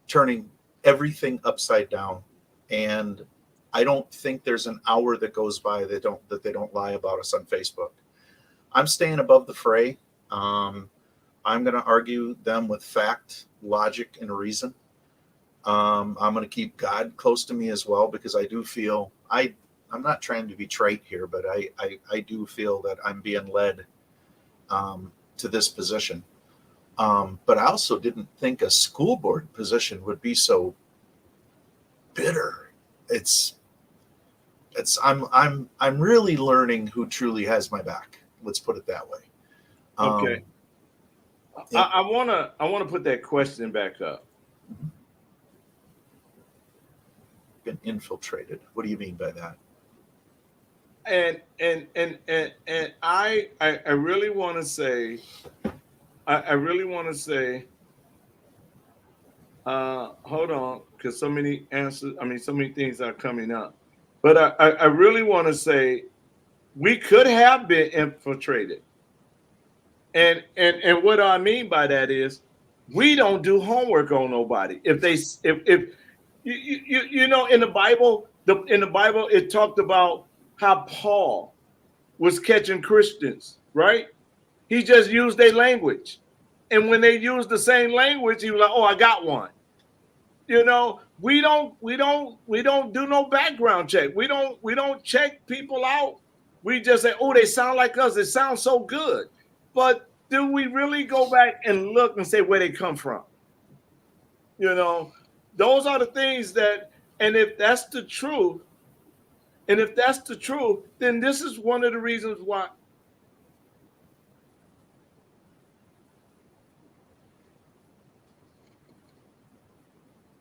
turning everything upside down. And I don't think there's an hour that goes by that they don't lie about us on Facebook. I'm staying above the fray. I'm going to argue them with fact, logic, and reason. I'm going to keep God close to me as well, because I do feel I'm not trying to be trite here, but I do feel that I'm being led to this position. But I also didn't think a school board position would be so bitter. I'm really learning who truly has my back. Let's put it that way. Okay. I wanna put that question back up. Been infiltrated. What do you mean by that? And I really want to say, hold on, because so many things are coming up. But I really want to say we could have been infiltrated. And what I mean by that is we don't do homework on nobody. If you know, in the Bible, it talked about how Paul was catching Christians, right? He just used their language. And when they used the same language, he was like, "Oh, I got one." You know, we don't do no background check. We don't check people out. We just say, "Oh, they sound like us. They sound so good." But do we really go back and look and say where they come from? You know, those are the things that, and if that's the truth, then this is one of the reasons why.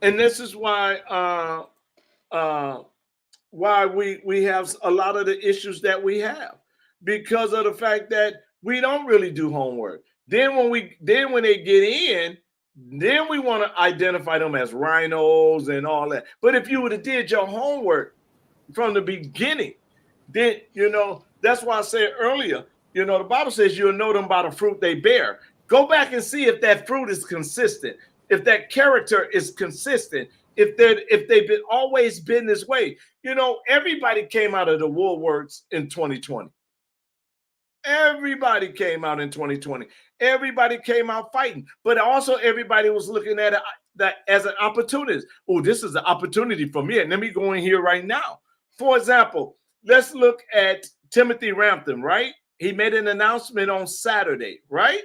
And this is why we have a lot of the issues that we have, because of the fact that we don't really do homework. Then when they get in, Then we want to identify them as rhinos and all that. But if you would have did your homework from the beginning, then, that's why I said earlier, the Bible says you'll know them by the fruit they bear. Go back and see if that fruit is consistent, if that character is consistent, if they've been always been this way. Everybody came out of the woolworks in 2020. Everybody came out in 2020. Everybody came out fighting, but also everybody was looking at it that as an opportunity. Oh, this is an opportunity for me, and let me go in here right now. For example, let's look at Timothy Rampton, right? He made an announcement on Saturday, right?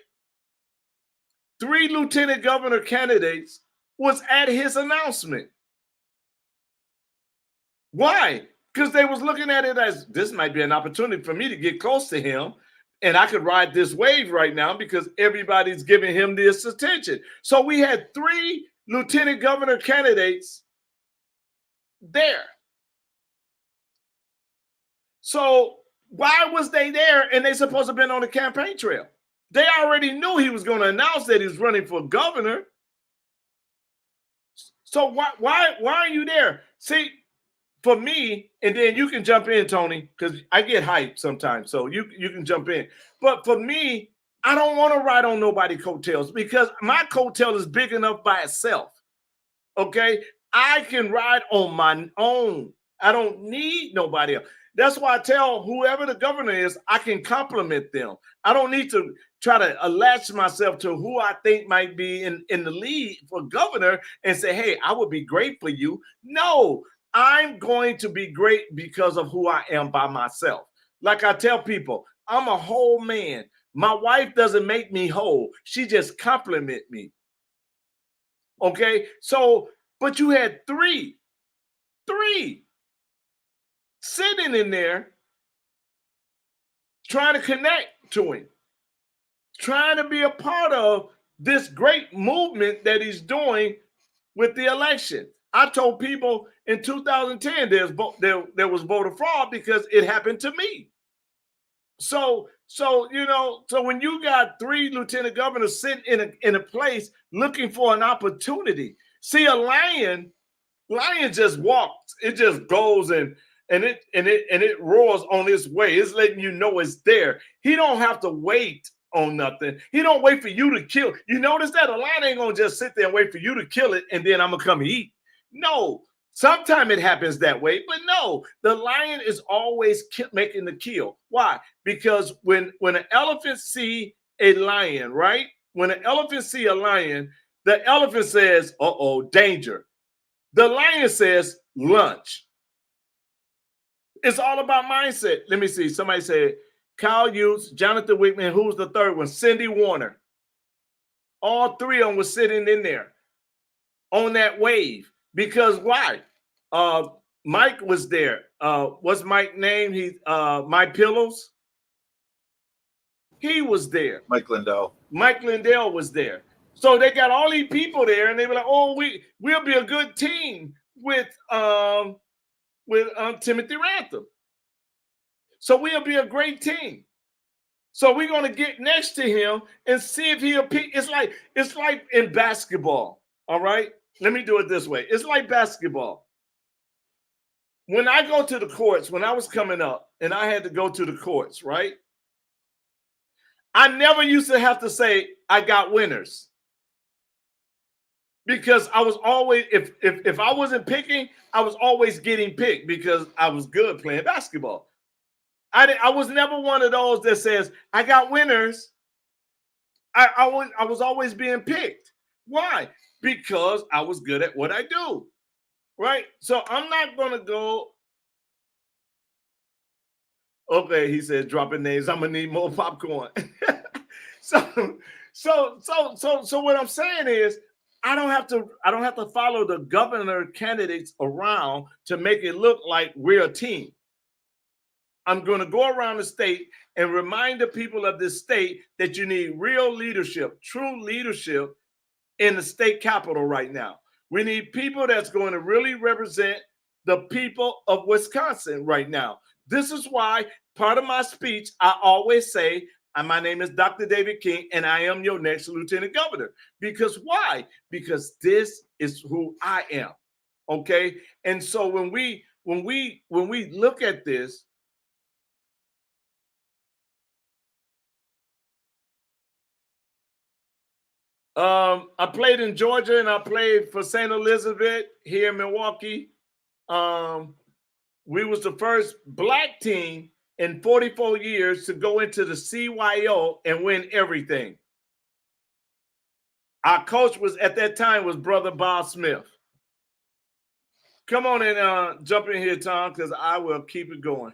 3 lieutenant governor candidates was at his announcement. Why? Because they was looking at it as this might be an opportunity for me to get close to him, and I could ride this wave right now because everybody's giving him this attention. So we had 3 lieutenant governor candidates there. So why was they there and they supposed to have been on the campaign trail? They already knew he was going to announce that he was running for governor. So why are you there? See, for me, and then you can jump in, Tony, because I get hyped sometimes. So you can jump in. But for me, I don't want to ride on nobody's coattails because my coattail is big enough by itself. Okay? I can ride on my own. I don't need nobody else. That's why I tell whoever the governor is, I can compliment them. I don't need to try to attach myself to who I think might be in the lead for governor and say, hey, I would be great for you. No, I'm going to be great because of who I am by myself. Like I tell people, I'm a whole man. My wife doesn't make me whole. She just compliments me. Okay? So, but you had three sitting in there trying to connect to him, trying to be a part of this great movement that he's doing with the election. I told people in 2010 there was voter fraud because it happened to me. So when you got 3 lieutenant governors sitting in a place looking for an opportunity, see, a lion just walks. It just goes and it roars on its way. It's letting you know it's there. He don't have to wait on nothing. He don't wait for you to kill. You notice that a lion ain't gonna just sit there and wait for you to kill it and then I'm gonna come eat. No, sometimes it happens that way, but no, the lion is always making the kill. Why? Because when an elephant see a lion, right? When an elephant see a lion, the elephant says, uh-oh, danger. The lion says, lunch. It's all about mindset. Let me see. Somebody said, Kyle Hughes, Jonathan Wickman, who's the third one? Cindy Warner. All 3 of them were sitting in there on that wave. Because why? Mike was there. What's Mike's name? Mike Pillows. He was there. Mike Lindell. Mike Lindell was there. So they got all these people there, and they were like, "Oh, we'll be a good team with Timothy Rampton. So we'll be a great team. So we're gonna get next to him and see if he'll pick." It's like in basketball. All right, let me do it this way. It's like basketball. When I go to the courts, when I was coming up, and I had to go to the courts, right? I never used to have to say I got winners. Because I was always, if I wasn't picking, I was always getting picked because I was good playing basketball. I was never one of those that says I got winners. I was always being picked. Why? Because I was good at what I do, right? So I'm not gonna go. Okay, he said dropping names. I'm gonna need more popcorn. So what I'm saying is, I don't have to follow the governor candidates around to make it look like we're a team. I'm going to go around the state and remind the people of this state that you need real leadership, true leadership in the state capital right now. We need people that's going to really represent the people of Wisconsin right now. This is why part of my speech, I always say, My name is Dr. David King, and I am your next lieutenant governor. Because why? Because this is who I am. Okay. And so when we look at this, I played in Georgia and I played for St. Elizabeth here in Milwaukee. We was the first black team in 44 years to go into the CYO and win everything. Our coach was at that time was Brother Bob Smith. Come on and jump in here, Tom, because I will keep it going.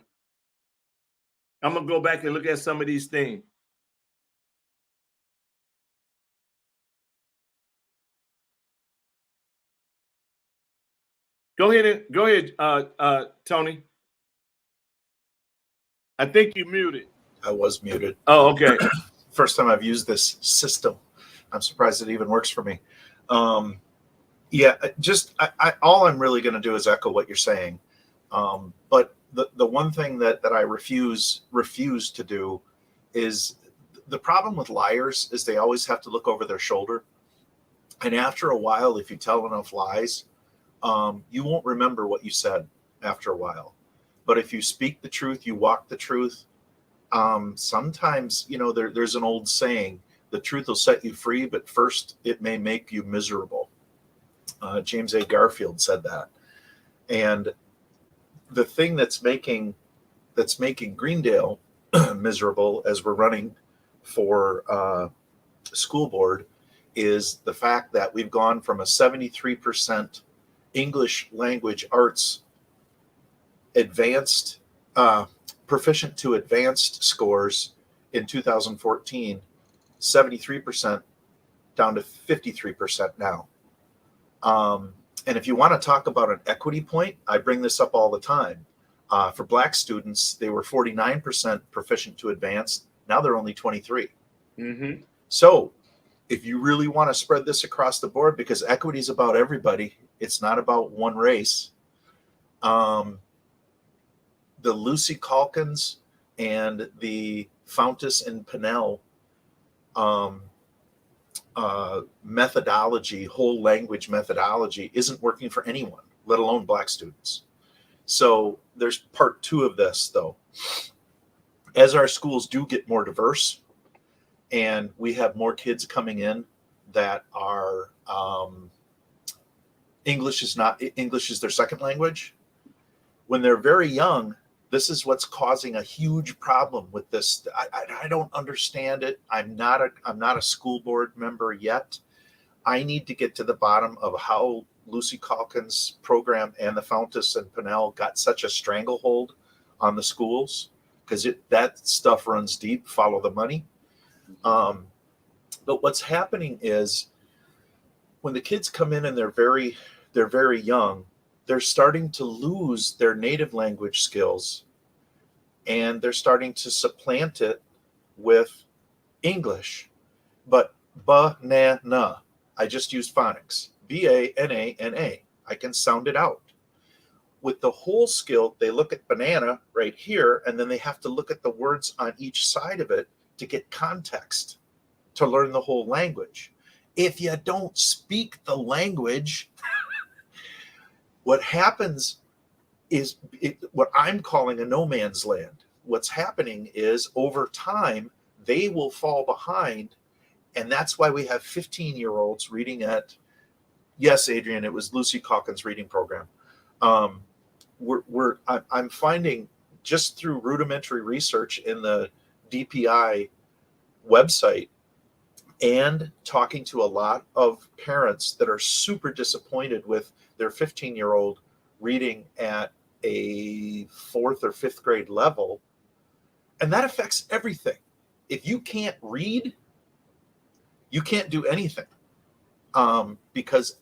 I'm gonna go back and look at some of these things. Go ahead, Tony. I think you muted. I was muted. Oh, okay. First time I've used this system. I'm surprised it even works for me. Yeah, all I'm really going to do is echo what you're saying. But the one thing that I refuse to do is the problem with liars is they always have to look over their shoulder. And after a while, if you tell enough lies, you won't remember what you said after a while. But if you speak the truth, you walk the truth. Sometimes, there's an old saying, the truth will set you free, but first it may make you miserable. James A. Garfield said that. And the thing that's making Greendale miserable as we're running for school board is the fact that we've gone from a 73% English language arts advanced proficient to advanced scores in 2014, 73% down to 53% now. And if you want to talk about an equity point, I bring this up all the time. For Black students, they were 49% proficient to advanced. Now they're only 23. Mm-hmm. So if you really want to spread this across the board, because equity is about everybody, it's not about one race. The Lucy Calkins and the Fountas and Pinnell methodology, whole language methodology, isn't working for anyone, let alone Black students. So there's part two of this, though. As our schools do get more diverse and we have more kids coming in that are English is their second language, when they're very young, this is what's causing a huge problem with this. I don't understand it. I'm not a school board member yet. I need to get to the bottom of how Lucy Calkins' program and the Fountas and Pinnell got such a stranglehold on the schools, because that stuff runs deep. Follow the money. But what's happening is when the kids come in and they're very young, they're starting to lose their native language skills, and they're starting to supplant it with English. But banana, I just used phonics, B-A-N-A-N-A. I can sound it out. With the whole skill, they look at banana right here, and then they have to look at the words on each side of it to get context, to learn the whole language. If you don't speak the language, what happens is what I'm calling a no man's land. What's happening is over time, they will fall behind. And that's why we have 15-year-olds reading at, yes, Adrian, it was Lucy Calkins' reading program. I'm finding just through rudimentary research in the DPI website and talking to a lot of parents that are super disappointed with their 15-year-old reading at a 4th or 5th grade level. And that affects everything. If you can't read, you can't do anything, because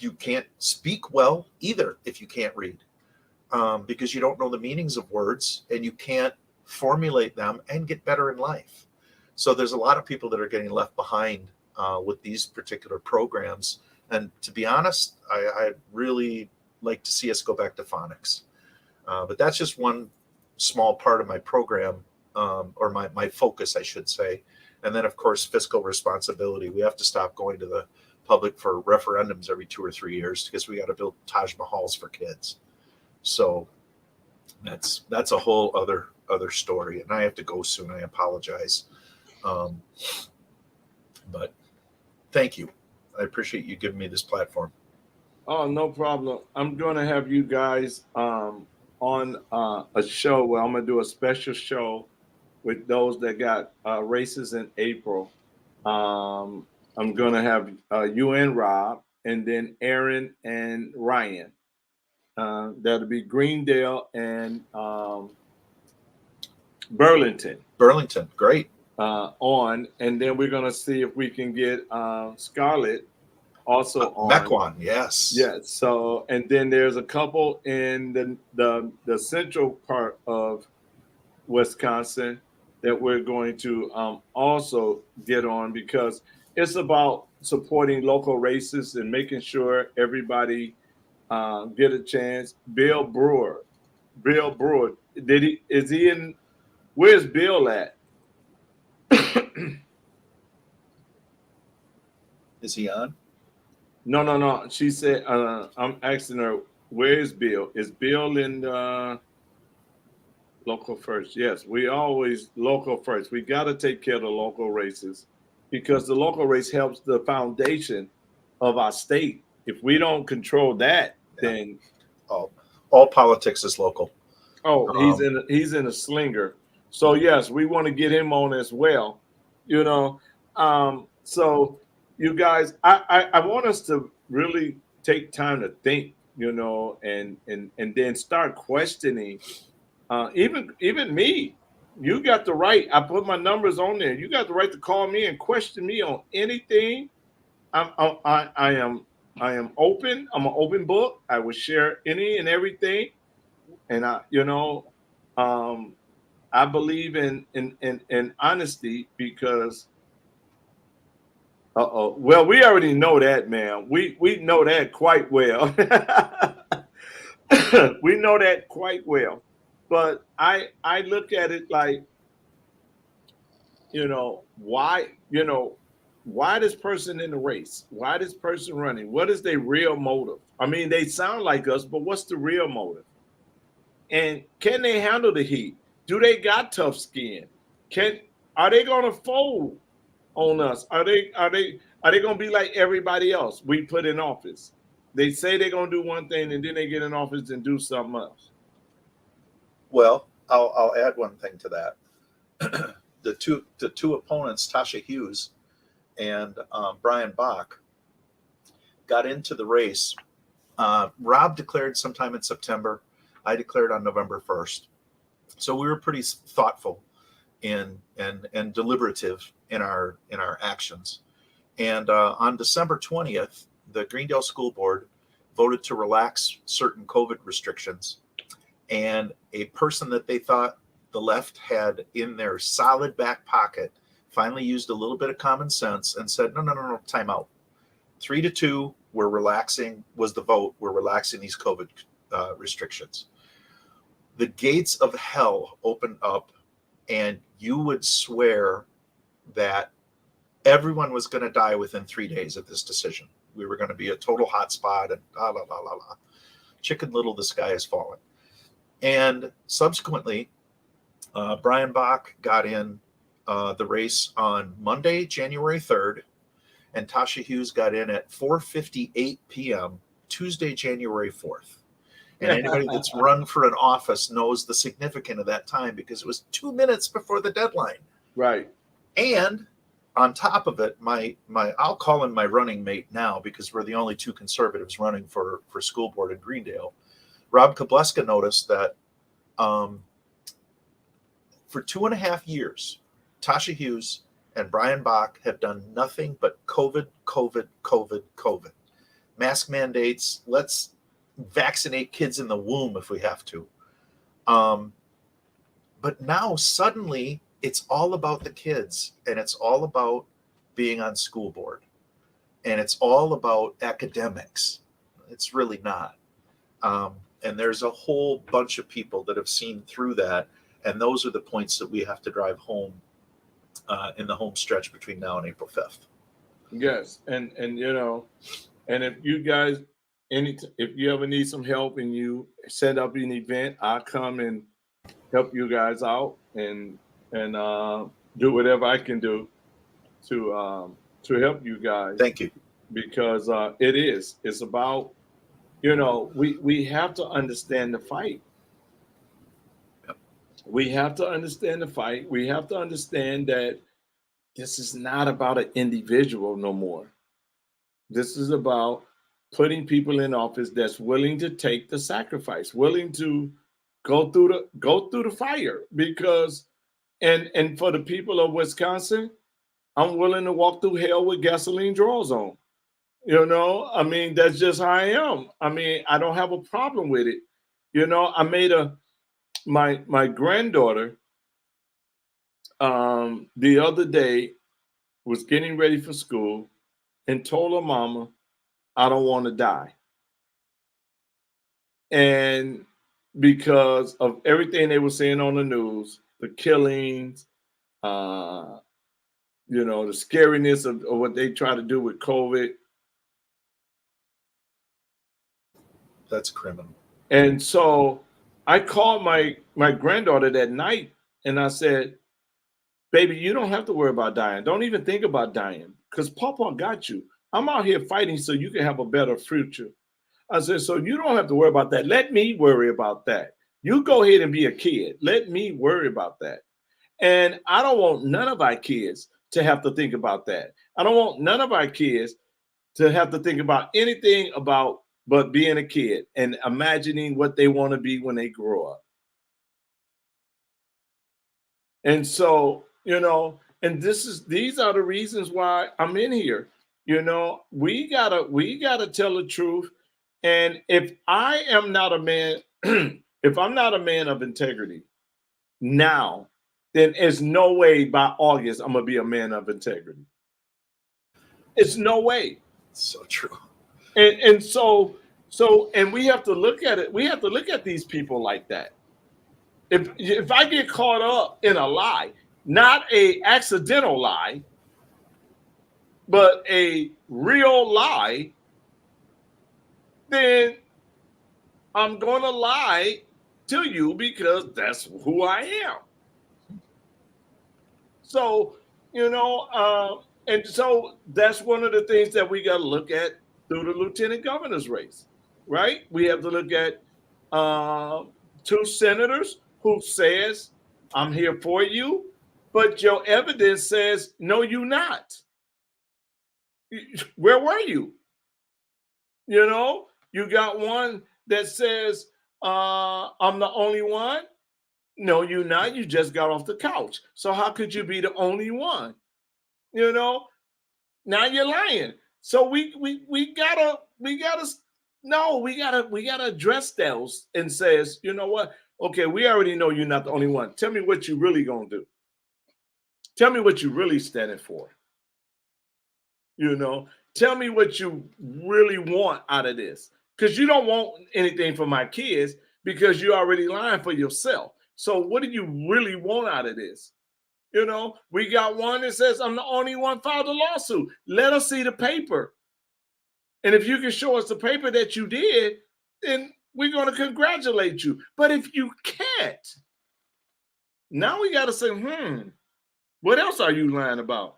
you can't speak well either if you can't read, because you don't know the meanings of words and you can't formulate them and get better in life. So there's a lot of people that are getting left behind with these particular programs. And to be honest, I really like to see us go back to phonics. But that's just one small part of my program or my focus, I should say. And then, of course, fiscal responsibility. We have to stop going to the public for referendums every 2 or 3 years because we got to build Taj Mahals for kids. So that's a whole other story. And I have to go soon. I apologize. But thank you. I appreciate you giving me this platform. Oh, no problem. I'm going to have you guys on a show where I'm going to do a special show with those that got races in April. I'm going to have you and Rob, and then Aaron and Ryan. That'll be Greendale and Burlington Burlington, great. on. And then we're going to see if we can get Scarlett also on. Mequon, yes. Yeah. So, and then there's a couple in the central part of Wisconsin that we're going to also get on, because it's about supporting local races and making sure everybody get a chance. Bill Brewer, is he in? Where's Bill at? Is he on? No. She said, I'm asking her, where is Bill? Is Bill in local first? Yes, we always local first. We got to take care of the local races, because the local race helps the foundation of our state. If we don't control that, then all politics is local. He's in a slinger. So yes, we want to get him on as well. So you guys, I want us to really take time to think, and then start questioning. Even me, you got the right. I put my numbers on there. You got the right to call me and question me on anything. I am open. I'm an open book. I will share any and everything, and I believe in honesty, because well, we already know that, man. We know that quite well. We know that quite well. But I look at it like, why this person in the race? Why this person running? What is their real motive? I mean, they sound like us, but what's the real motive? And can they handle the heat? Do they got tough skin? Are they gonna fold on us? Are they gonna be like everybody else we put in office? They say they're gonna do one thing and then they get in office and do something else. Well, I'll add one thing to that. The two opponents, Tasha Hughes and Brian Bach, got into the race. Rob declared sometime in September. I declared on November 1st. So we were pretty thoughtful and deliberative in our actions. And on December 20th, the Greendale School Board voted to relax certain COVID restrictions. And a person that they thought the left had in their solid back pocket finally used a little bit of common sense and said, no, time out. 3-2, we're relaxing, was the vote. We're relaxing these COVID restrictions. The gates of hell opened up, and you would swear that everyone was going to die within 3 days of this decision. We were going to be a total hotspot, and la, la, la, la, la. Chicken Little, the sky has fallen. And subsequently, Brian Bach got in the race on Monday, January 3rd, and Tasha Hughes got in at 4:58 p.m. Tuesday, January 4th. And anybody that's run for an office knows the significance of that time, because it was 2 minutes before the deadline. Right. And on top of it, my I'll call him my running mate now, because we're the only two conservatives running for school board in Greendale. Rob Kobleska noticed that for 2.5 years, Tasha Hughes and Brian Bach have done nothing but COVID. Mask mandates. Let's vaccinate kids in the womb if we have to. But now suddenly it's all about the kids, and it's all about being on school board, and it's all about academics. It's really not. And there's a whole bunch of people that have seen through that And those are the points that we have to drive home in the home stretch between now and April 5th. Yes, and you know, and if you guys if you ever need some help and you set up an event, I'll come and help you guys out and do whatever I can do to help you guys Thank you. because it's about we have to understand the fight. Yep. We have to understand the fight. We have to understand that this is not about an individual no more. This is about putting people in office that's willing to take the sacrifice, willing to go through the fire. Because and for the people of Wisconsin, I'm willing to walk through hell with gasoline drawers on. I mean, that's just how I am. I mean, I don't have a problem with it. I made my granddaughter the other day was getting ready for school and told her mama, I don't want to die. And because of everything they were saying on the news, the killings, the scariness of what they try to do with COVID. That's criminal. And so I called my granddaughter that night and I said, baby, you don't have to worry about dying. Don't even think about dying because Papa got you. I'm out here fighting so you can have a better future. I said, so you don't have to worry about that. Let me worry about that. You go ahead and be a kid. Let me worry about that. And I don't want none of our kids to have to think about that. I don't want none of our kids to have to think about anything about but being a kid and imagining what they want to be when they grow up. And so, and these are the reasons why I'm in here. We gotta tell the truth. And if I am not a man, if I'm not a man of integrity now, then there's no way by August I'm gonna be a man of integrity. It's no way. So true. And so and we have to look at it. We have to look at these people like that. If I get caught up in a lie, not a accidental lie, but a real lie, then I'm going to lie to you because that's who I am. So, and so that's one of the things that we got to look at through the lieutenant governor's race, right? We have to look at two senators who says, I'm here for you, but your evidence says, no, you're not. Where were you? You got one that says, I'm the only one. No, you're not. You just got off the couch. So how could you be the only one? Now you're lying. So we gotta address those and says, you know what? Okay, we already know you're not the only one. Tell me what you really gonna do. Tell me what you really standing for. Tell me what you really want out of this. Because you don't want anything for my kids because you're already lying for yourself. So what do you really want out of this? We got one that says, I'm the only one filed a lawsuit. Let us see the paper. And if you can show us the paper that you did, then we're going to congratulate you. But if you can't, now we got to say, what else are you lying about?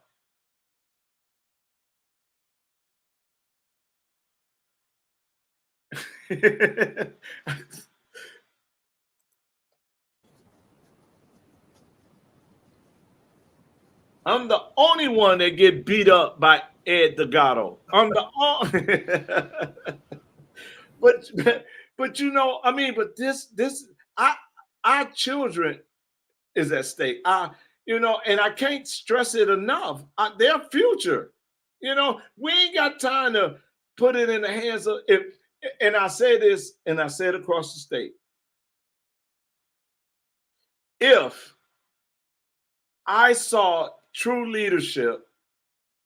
I'm the only one that get beat up by Ed Delgado. I'm the only. but but this our children is at stake. And I can't stress it enough. Their future. We ain't got time to put it in the hands of if. And I say this, and I said across the state. If I saw true leadership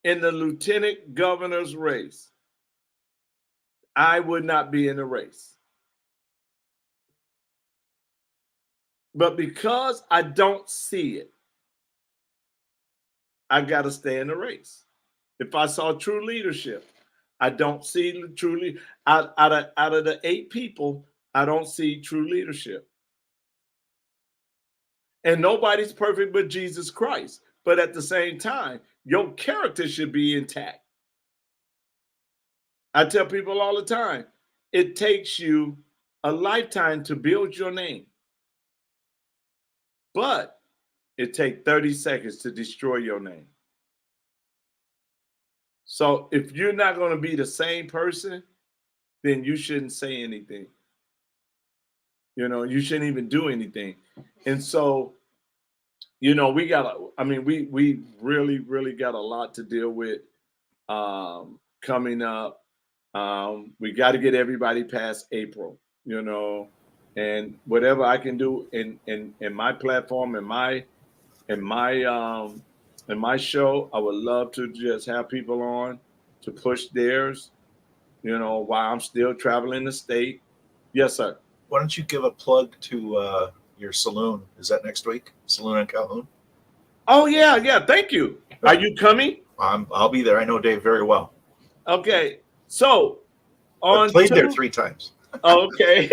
in the lieutenant governor's race, I would not be in the race. But because I don't see it, I got to stay in the race. If I saw true leadership, I don't see truly out of the 8 people, I don't see true leadership. And nobody's perfect but Jesus Christ. But at the same time, your character should be intact. I tell people all the time, it takes you a lifetime to build your name, but it takes 30 seconds to destroy your name. So if you're not going to be the same person, then you shouldn't say anything. You know, you shouldn't even do anything. And so, you know, we really, really got a lot to deal with coming up. We got to get everybody past April, you know, and whatever I can do in my platform, in my show, I would love to just have people on to push theirs, you know, while I'm still traveling the state. Yes, sir. Why don't you give a plug to your saloon? Is that next week? Saloon on Calhoun? Oh, yeah. Thank you. Are you coming? I'll be there. I know Dave very well. Okay. So I played there 3 times. Okay.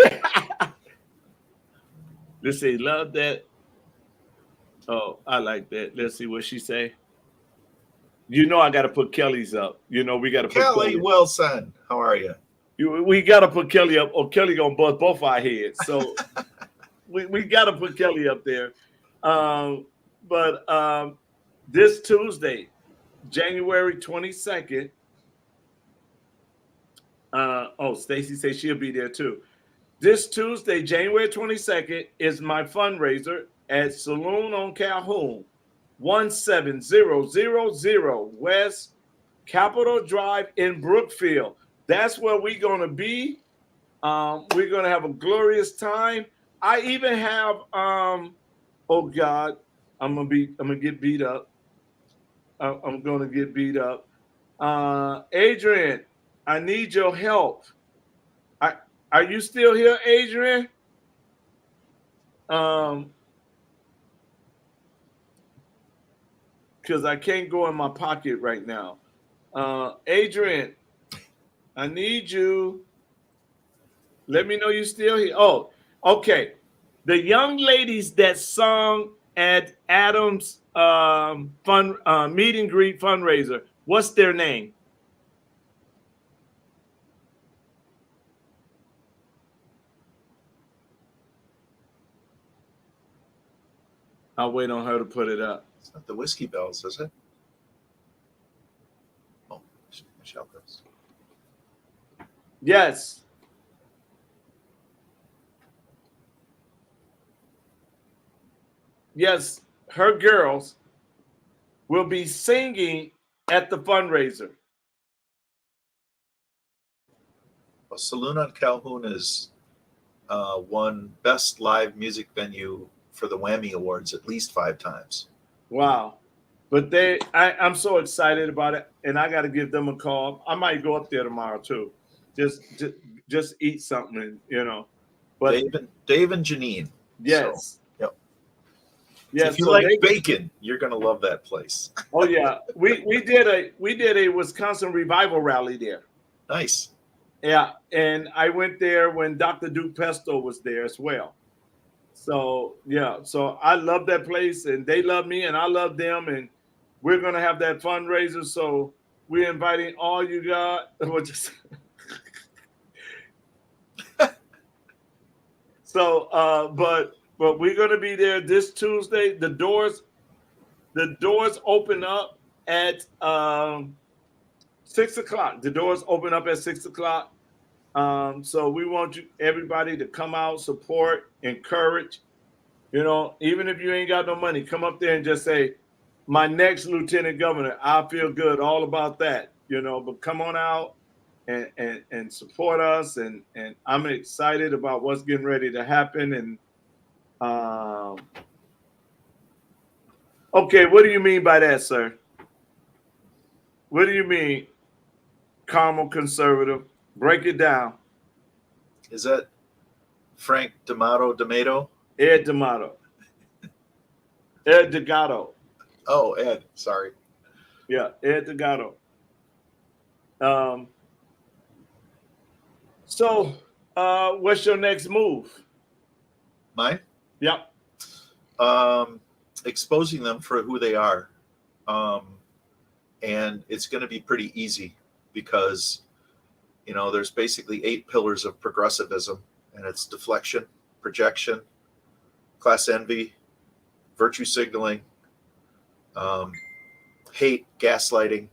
Let's see. Love that. Oh, I like that. Let's see what she say. You know, I got to put Kelly's up. You know, we got to put Kelly Wilson. How are you? We got to put Kelly up, or Kelly gonna bust both our heads. So we got to put Kelly up there. But this Tuesday, January 22nd. Stacy says she'll be there too. This Tuesday, January 22nd, is my fundraiser at Saloon on Calhoun, 17000 West Capitol Drive in Brookfield. That's where we're going to be. We're going to have a glorious time. I even have, oh God, I'm going to get beat up. I'm going to get beat up. Adrian, I need your help. Are you still here, Adrian? Because I can't go in my pocket right now. Adrian, I need you. Let me know you're still here. Oh, okay. The young ladies that sung at Adam's meet and greet fundraiser, what's their name? I'll wait on her to put it up. It's not the Whiskey Bells, is it? Oh, Michelle does. Yes. Yes, her girls will be singing at the fundraiser. Well, Saloon on Calhoun is won best live music venue for the Whammy Awards at least 5 times. Wow. But I'm so excited about it, and I got to give them a call. I might go up there tomorrow too. Just eat something, you know. But Dave and Janine. Yes. So, yep. Yes. So if you like bacon, you're gonna love that place. Oh yeah. We did a Wisconsin revival rally there. Nice. Yeah, and I went there when Dr. Duke Pesto was there as well. So yeah, so I love that place, and they love me, and I love them, and we're gonna have that fundraiser. So we're inviting all you guys. So, but we're gonna be there this Tuesday. The doors open up at 6 o'clock. The doors open up at 6 o'clock. So we want everybody to come out, support, encourage. You know, even if you ain't got no money, come up there and just say, "My next lieutenant governor, I feel good," all about that. You know, but come on out and support us, and I'm excited about what's getting ready to happen. And okay, what do you mean by that, sir? What do you mean, Carmel conservative? Break it down. Is that Frank D'Amato? Ed D'Amato. Ed Delgado. Oh, Ed, sorry. Yeah, Ed Delgado. Um, so, what's your next move? Mine? Yep. Um, Exposing them for who they are. Um, and it's going to be pretty easy because, there's basically 8 pillars of progressivism, and it's deflection, projection, class envy, virtue signaling, um, hate, gaslighting.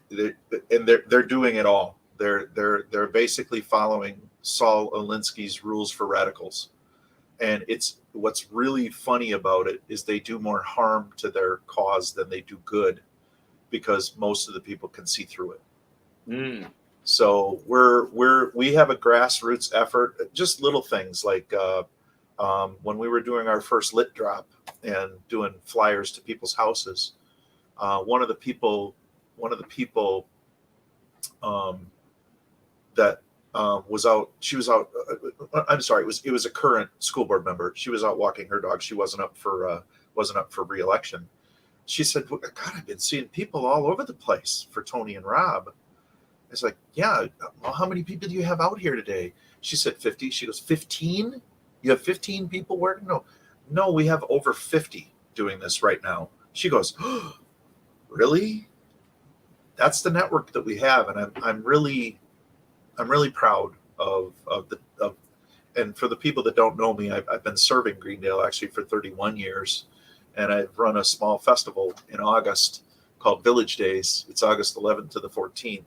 They're doing it all. They're basically following Saul Alinsky's rules for radicals, and it's what's really funny about it is they do more harm to their cause than they do good, because most of the people can see through it. Mm. So we have a grassroots effort, just little things like when we were doing our first lit drop and doing flyers to people's houses. One of the people um, that was out. She was out. I'm sorry. It was a current school board member. She was out walking her dog. She wasn't up for reelection. She said, "God, I've been seeing people all over the place for Tony and Rob." It's like, yeah. Well, how many people do you have out here today? She said 50. She goes, 15? You have 15 people working? No, we have over 50 doing this right now. She goes, oh, really? That's the network that we have, and I'm really proud of. And for the people that don't know me, I've been serving Greendale actually for 31 years, and I've run a small festival in August called Village Days. It's August 11th to the 14th.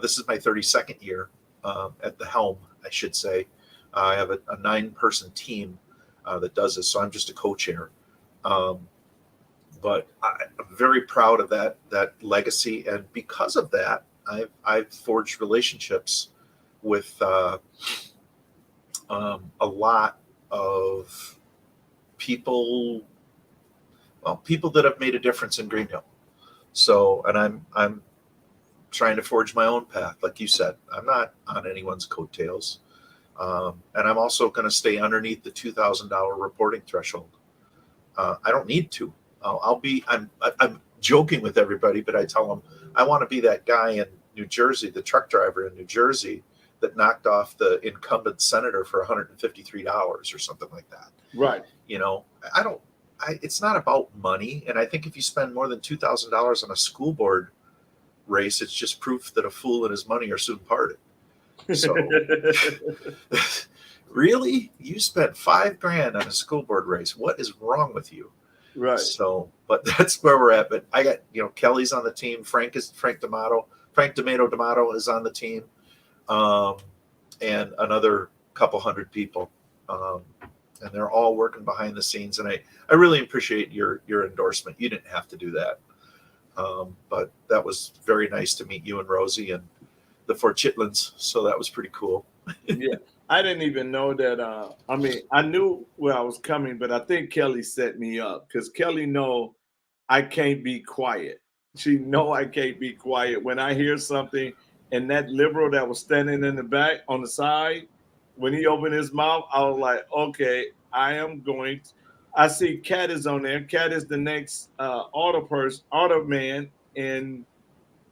This is my 32nd year at the helm, I should say. I have a 9-person team that does this, so I'm just a co-chair. But I'm very proud of that legacy, and because of that, I've forged relationships with a lot of people, people that have made a difference in Greendale. So, and I'm trying to forge my own path, like you said. I'm not on anyone's coattails, and I'm also going to stay underneath the $2,000 reporting threshold. I don't need to. I'm joking with everybody, but I tell them I want to be that guy in New Jersey, the truck driver in New Jersey that knocked off the incumbent senator for $153 or something like that. Right. I don't. It's not about money, and I think if you spend more than $2,000 on a school board race, it's just proof that a fool and his money are soon parted. So, really, you spent $5,000 on a school board race? What is wrong with you? Right. So, but that's where we're at. But I got, Kelly's on the team. Frank D'Amato is on the team, and another couple hundred people, and they're all working behind the scenes. And I really appreciate your endorsement. You didn't have to do that, but that was very nice to meet you and Rosie and the Fort Chitlins. So that was pretty cool. Yeah. I didn't even know that. I mean, I knew where I was coming, but I think Kelly set me up because Kelly know I can't be quiet. She know I can't be quiet when I hear something. And that liberal that was standing in the back on the side, when he opened his mouth, I was like, okay, I am going. I see Cat is on there. Cat is the next auto man in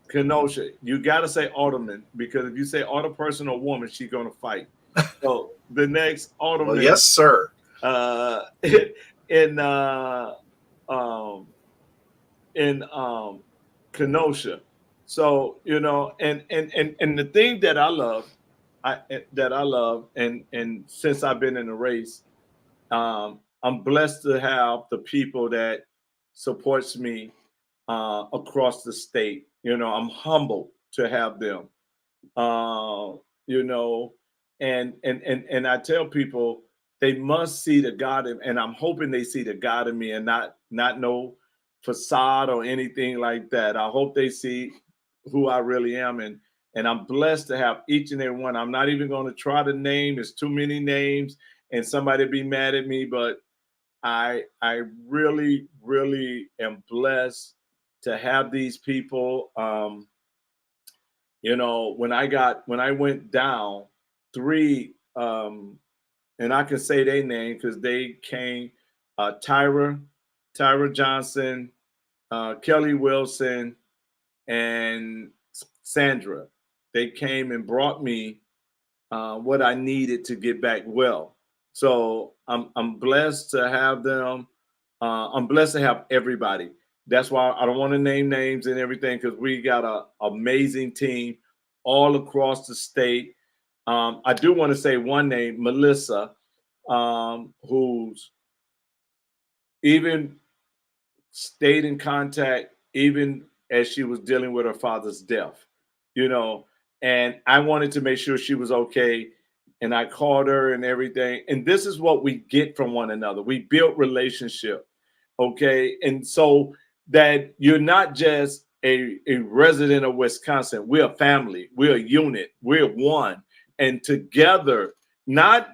Kenosha. You got to say Ottoman because if you say auto person or woman, she's going to fight. So the next Ottoman. Well, yes, sir. In um, in Kenosha. So and the thing that I love, and since I've been in the race, I'm blessed to have the people that supports me across the state. I'm humbled to have them. Uh, you know, and I tell people they must see the God in, and I'm hoping they see the God in me and not no facade or anything like that. I hope they see who I really am, and I'm blessed to have each and every one. I'm not even going to try to name. There's too many names, and somebody be mad at me, but I really am blessed to have these people. When I went down 3 and I can say their name because they came, Tyra Johnson, Kelly Wilson, and Sandra. They came and brought me what I needed to get back well. So I'm blessed to have them. I'm blessed to have everybody. That's why I don't want to name names and everything, because we got an amazing team all across the state. I do want to say one name, Melissa, who's even stayed in contact even as she was dealing with her father's death, you know, and I wanted to make sure she was okay. And I called her and everything. And this is what we get from one another. We built relationship. Okay. And so that you're not just a resident of Wisconsin. We're a family. We're a unit. We're one. And together, not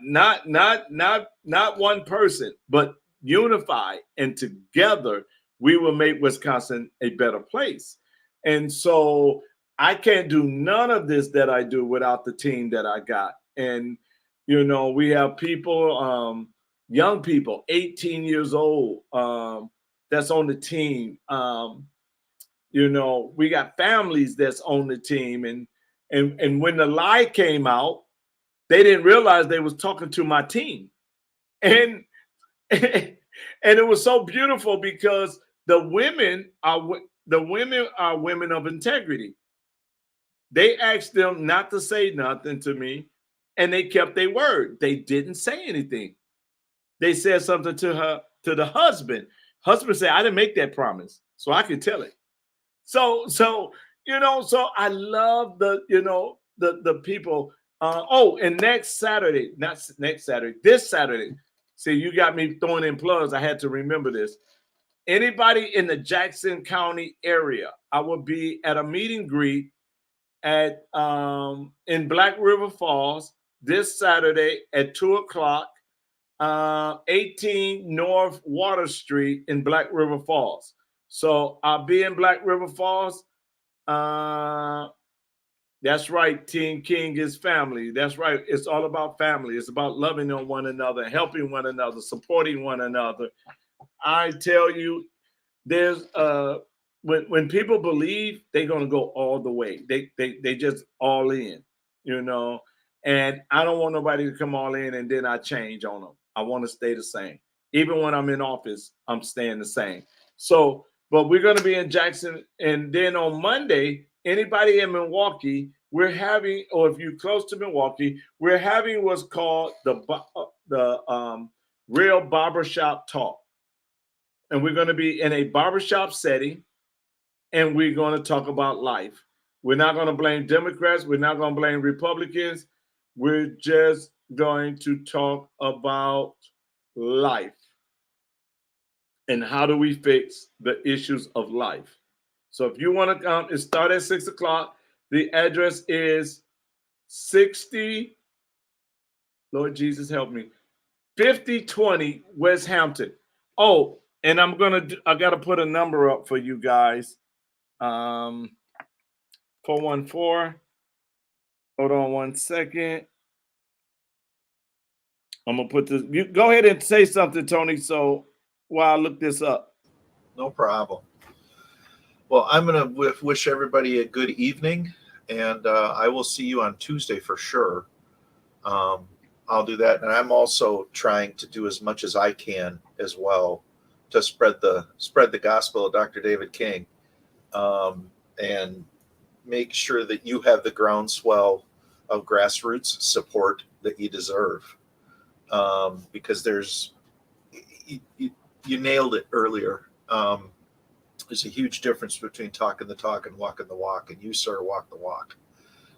one person, but unified and together, we will make Wisconsin a better place. And so I can't do none of this that I do without the team that I got. And, you know, we have people, young people, 18 years old, that's on the team. You know, we got families that's on the team. And when the lie came out, they didn't realize they was talking to my team. And and it was so beautiful because the women are women of integrity. They asked them not to say nothing to me, and they kept their word. They didn't say anything. They said something to the husband. Husband said, "I didn't make that promise, so I can tell it." So you know, so I love the people. And next Saturday, not next Saturday, this Saturday. See, you got me throwing in plugs. I had to remember this. Anybody in the Jackson County area, I will be at a meet and greet at in Black River Falls this Saturday at 2:00, 18 North Water Street in Black River Falls. So I'll be in Black River Falls. That's right. Team King is family. That's right. It's all about family. It's about loving on one another, helping one another, supporting one another. I tell you, there's when people believe, they're gonna go all the way. They just all in, you know. And I don't want nobody to come all in and then I change on them. I want to stay the same. Even when I'm in office, I'm staying the same. So, but we're gonna be in Jackson, and then on Monday, anybody in Milwaukee, we're having, or if you're close to Milwaukee, we're having what's called the Real Barbershop Talk. And we're going to be in a barbershop setting, and we're going to talk about life. We're not going to blame Democrats. We're not going to blame Republicans. We're just going to talk about life and how do we fix the issues of life. So if you want to come, it starts at 6:00. The address is 60, Lord Jesus help me, 5020 West Hampton. Oh, and I got to put a number up for you guys. 414. Hold on one second. I'm going to put this. You go ahead and say something, Tony, so while I look this up. No problem. Well, I'm going to wish everybody a good evening, and I will see you on Tuesday for sure. I'll do that. And I'm also trying to do as much as I can as well to spread the gospel of Dr. David King, and make sure that you have the groundswell of grassroots support that you deserve. Because you nailed it earlier. There's a huge difference between talking the talk and walking the walk, and you, sir, walk the walk.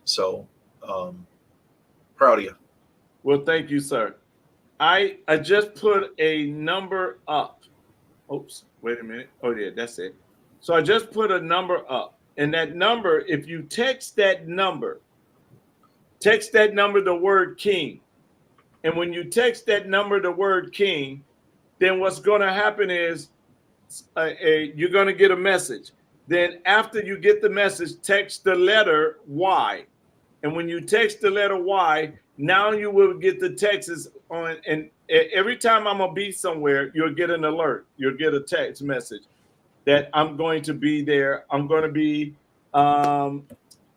So proud of you. Well, thank you, sir. I just put a number up. Oops, wait a minute. Oh, yeah, that's it. So I just put a number up. And that number, if you text that number, the word King. And when you text that number, the word King, then what's going to happen is you're going to get a message. Then after you get the message, text the letter Y. And when you text the letter Y, Now you will get the texts on, and every time I'm gonna be somewhere, you'll get an alert. You'll get a text message that I'm going to be there. I'm going to be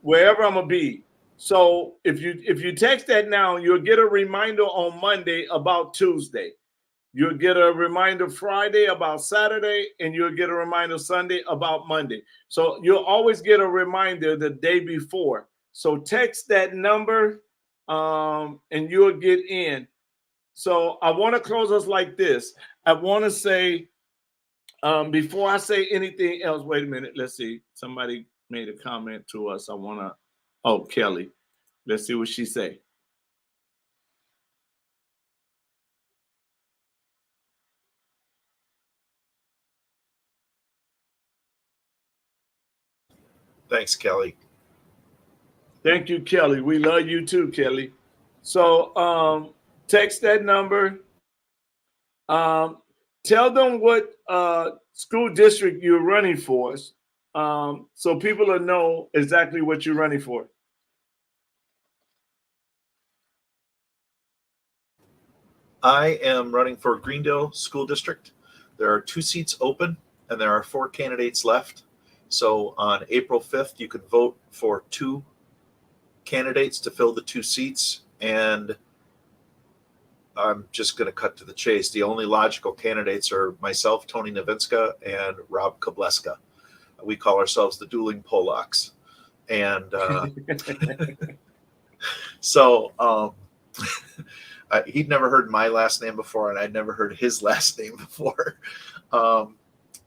wherever I'm gonna be. So if you text that now, you'll get a reminder on Monday about Tuesday. You'll get a reminder Friday about Saturday, and you'll get a reminder Sunday about Monday. So you'll always get a reminder the day before. So text that number, and you'll get in. So I want to close us like this. I want to say, before I say anything else, wait a minute. Let's see. Somebody made a comment to us. I want to, oh, Kelly. Let's see what she say. Thanks, Kelly. Thank you, Kelly. We love you too, Kelly. So text that number. Tell them what school district you're running for, so people will know exactly what you're running for. I am running for Greendale School District. There are 2 seats open, and there are 4 candidates left. So on April 5th, you can vote for 2 candidates to fill the 2 seats. And I'm just going to cut to the chase. The only logical candidates are myself, Tony Nowinska, and Rob Kobleska. We call ourselves the Dueling Polacks. And so he'd never heard my last name before, and I'd never heard his last name before.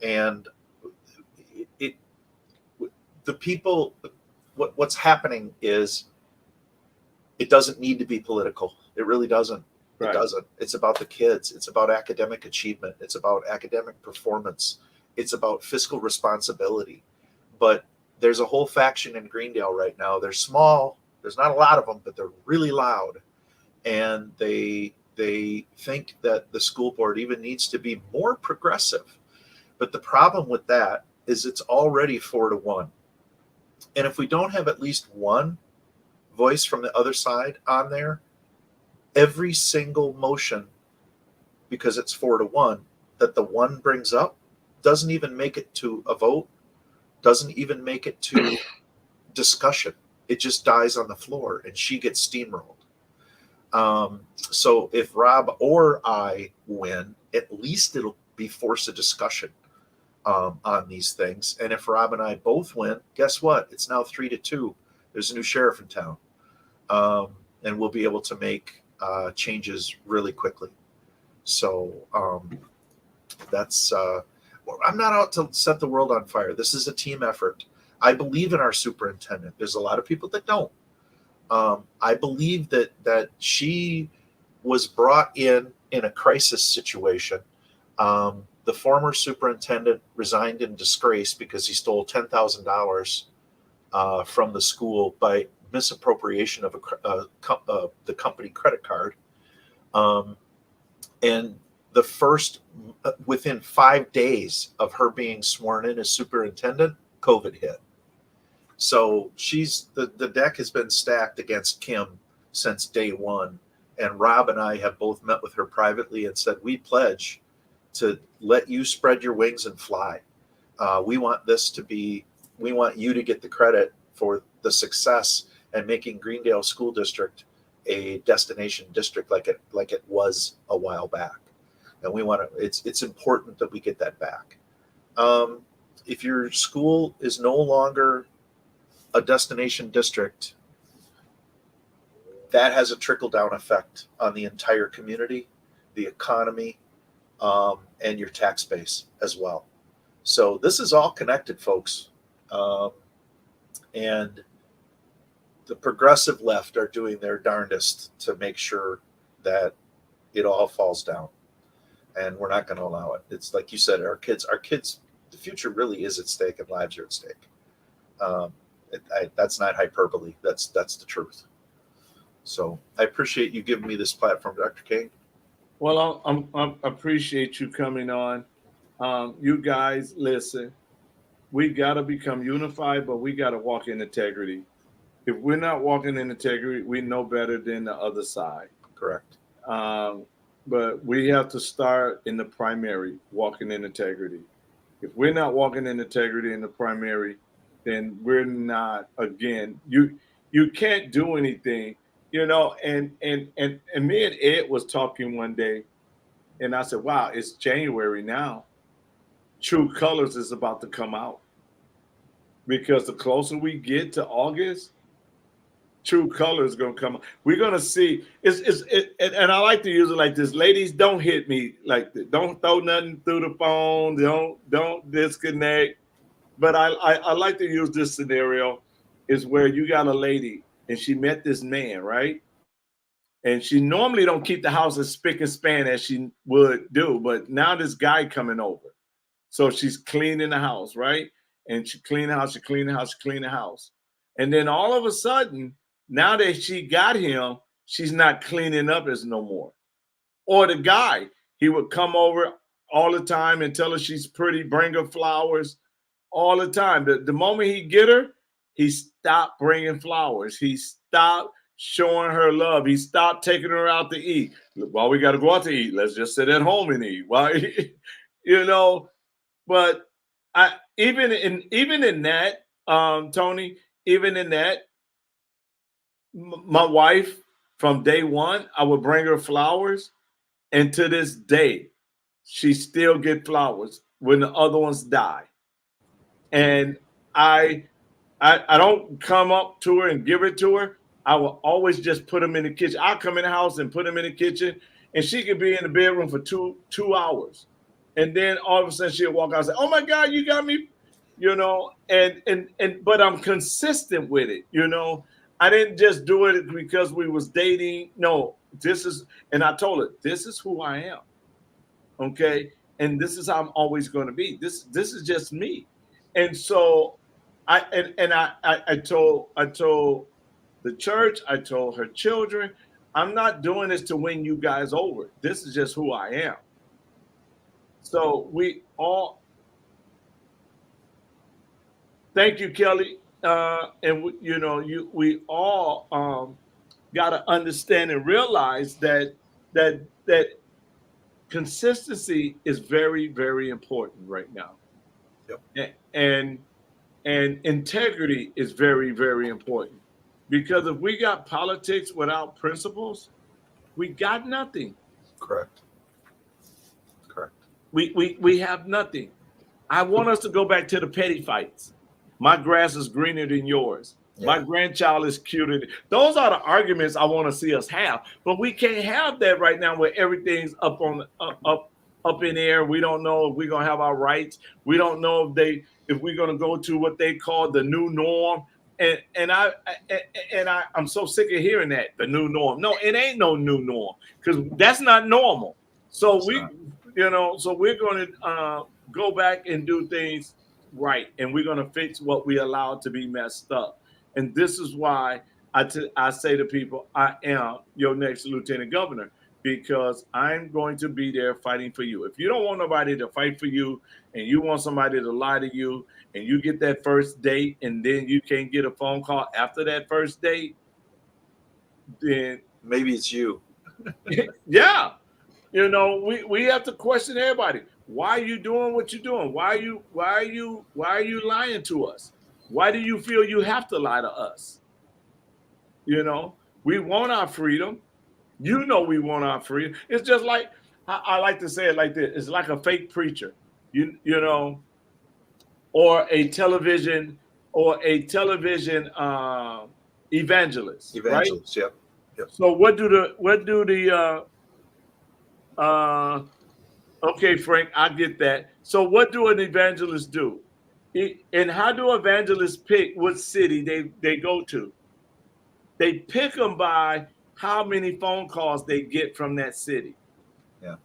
And the people, what's happening is it doesn't need to be political. It really doesn't. Right. It doesn't. It's about the kids. It's about academic achievement. It's about academic performance. It's about fiscal responsibility. But there's a whole faction in Greendale right now. They're small. There's not a lot of them, but they're really loud. And they think that the school board even needs to be more progressive. But the problem with that is it's already 4-1. And if we don't have at least one voice from the other side on there, every single motion, because it's 4-1, that the one brings up doesn't even make it to a vote, doesn't even make it to discussion. It just dies on the floor and she gets steamrolled. So if Rob or I win, at least it'll be force a discussion on these things. And if Rob and I both win, guess what? It's now 3-2. There's a new sheriff in town. And we'll be able to make changes really quickly. So that's I'm not out to set the world on fire. This is a team effort. I believe in our superintendent. There's a lot of people that don't. I believe that she was brought in a crisis situation. The former superintendent resigned in disgrace because he stole $10,000 from the school by misappropriation of the company credit card. And the first, within 5 days of her being sworn in as superintendent, COVID hit. So the deck has been stacked against Kim since day one. And Rob and I have both met with her privately and said, we pledge to let you spread your wings and fly. We want you to get the credit for the success and making Greendale School District a destination district like it was a while back. And we want to, it's important that we get that back. If your school is no longer a destination district, that has a trickle-down effect on the entire community, the economy, and your tax base as well. So this is all connected, folks. And the progressive left are doing their darndest to make sure that it all falls down. And we're not going to allow it. It's like you said, our kids, the future really is at stake and lives are at stake. That's not hyperbole. That's the truth. So I appreciate you giving me this platform, Dr. King. Well, I appreciate you coming on. You guys, listen, we got to become unified, but we got to walk in integrity. if we're not walking in integrity, we know better than the other side. Correct. But we have to start in the primary, walking in integrity. If we're not walking in integrity in the primary, then we're not. Again, you can't do anything, And me and Ed was talking one day, and I said, "Wow, it's January now. True Colors is about to come out because the closer we get to August, True Colors going to come out. We're going to see. And I like to use it like this. Ladies, don't hit me like this. Don't throw nothing through the phone. Don't disconnect. But I like to use this scenario is where you got a lady and she met this man, right? And she normally don't keep the house as spick and span as she would do, but now this guy coming over. So she's cleaning the house, right? And she clean the house, she clean the house, she clean the house. And then all of a sudden, now that she got him, she's not cleaning up as no more. Or the guy, he would come over all the time and tell her she's pretty, bring her flowers all the time. The moment he get her, he stopped bringing flowers. He stopped showing her love. He stopped taking her out to eat. Well, we got to go out to eat. Let's just sit at home and eat. Why, But even in that, Tony, even in that, my wife from day one, I would bring her flowers, and to this day, she still get flowers when the other ones die. And I don't come up to her and give it to her. I will always just put them in the kitchen. I'll come in the house and put them in the kitchen, and she could be in the bedroom for two hours. And then all of a sudden she'll walk out and say, "Oh my God, you got me," but I'm consistent with it, I didn't just do it because we was dating. No, and I told her, this is who I am. Okay. And this is how I'm always going to be. This is just me. And so I told the church, I told her children, I'm not doing this to win you guys over. This is just who I am. So we all, thank you, Kelly. And we all got to understand and realize that consistency is very, very important right now. Yep. And integrity is very, very important, because if we got politics without principles, we got nothing. Correct. We have nothing. I want us to go back to the petty fights. My grass is greener than yours. Yeah. My grandchild is cuter. Those are the arguments I want to see us have. But we can't have that right now where everything's up in the air. We don't know if we're gonna have our rights. We don't know if we're gonna go to what they call the new norm. And I'm so sick of hearing that, the new norm. No, it ain't no new norm, because that's not normal. So we're going to go back and do things right, and we're going to fix what we allowed to be messed up. And this is why I say to people, I am your next lieutenant governor, because I'm going to be there fighting for you. If you don't want nobody to fight for you, and you want somebody to lie to you, and you get that first date, and then you can't get a phone call after that first date, then maybe it's you. Yeah. We have to question everybody. Why are you doing what you're doing? Why are you lying to us? Why do you feel you have to lie to us? We want our freedom. We want our freedom. It's just like, I like to say it like this. It's like a fake preacher, or a television evangelist. Right? Yep. So what do the okay, Frank, I get that. So what do an evangelist do? And how do evangelists pick what city they go to? They pick them by how many phone calls they get from that city. Yeah.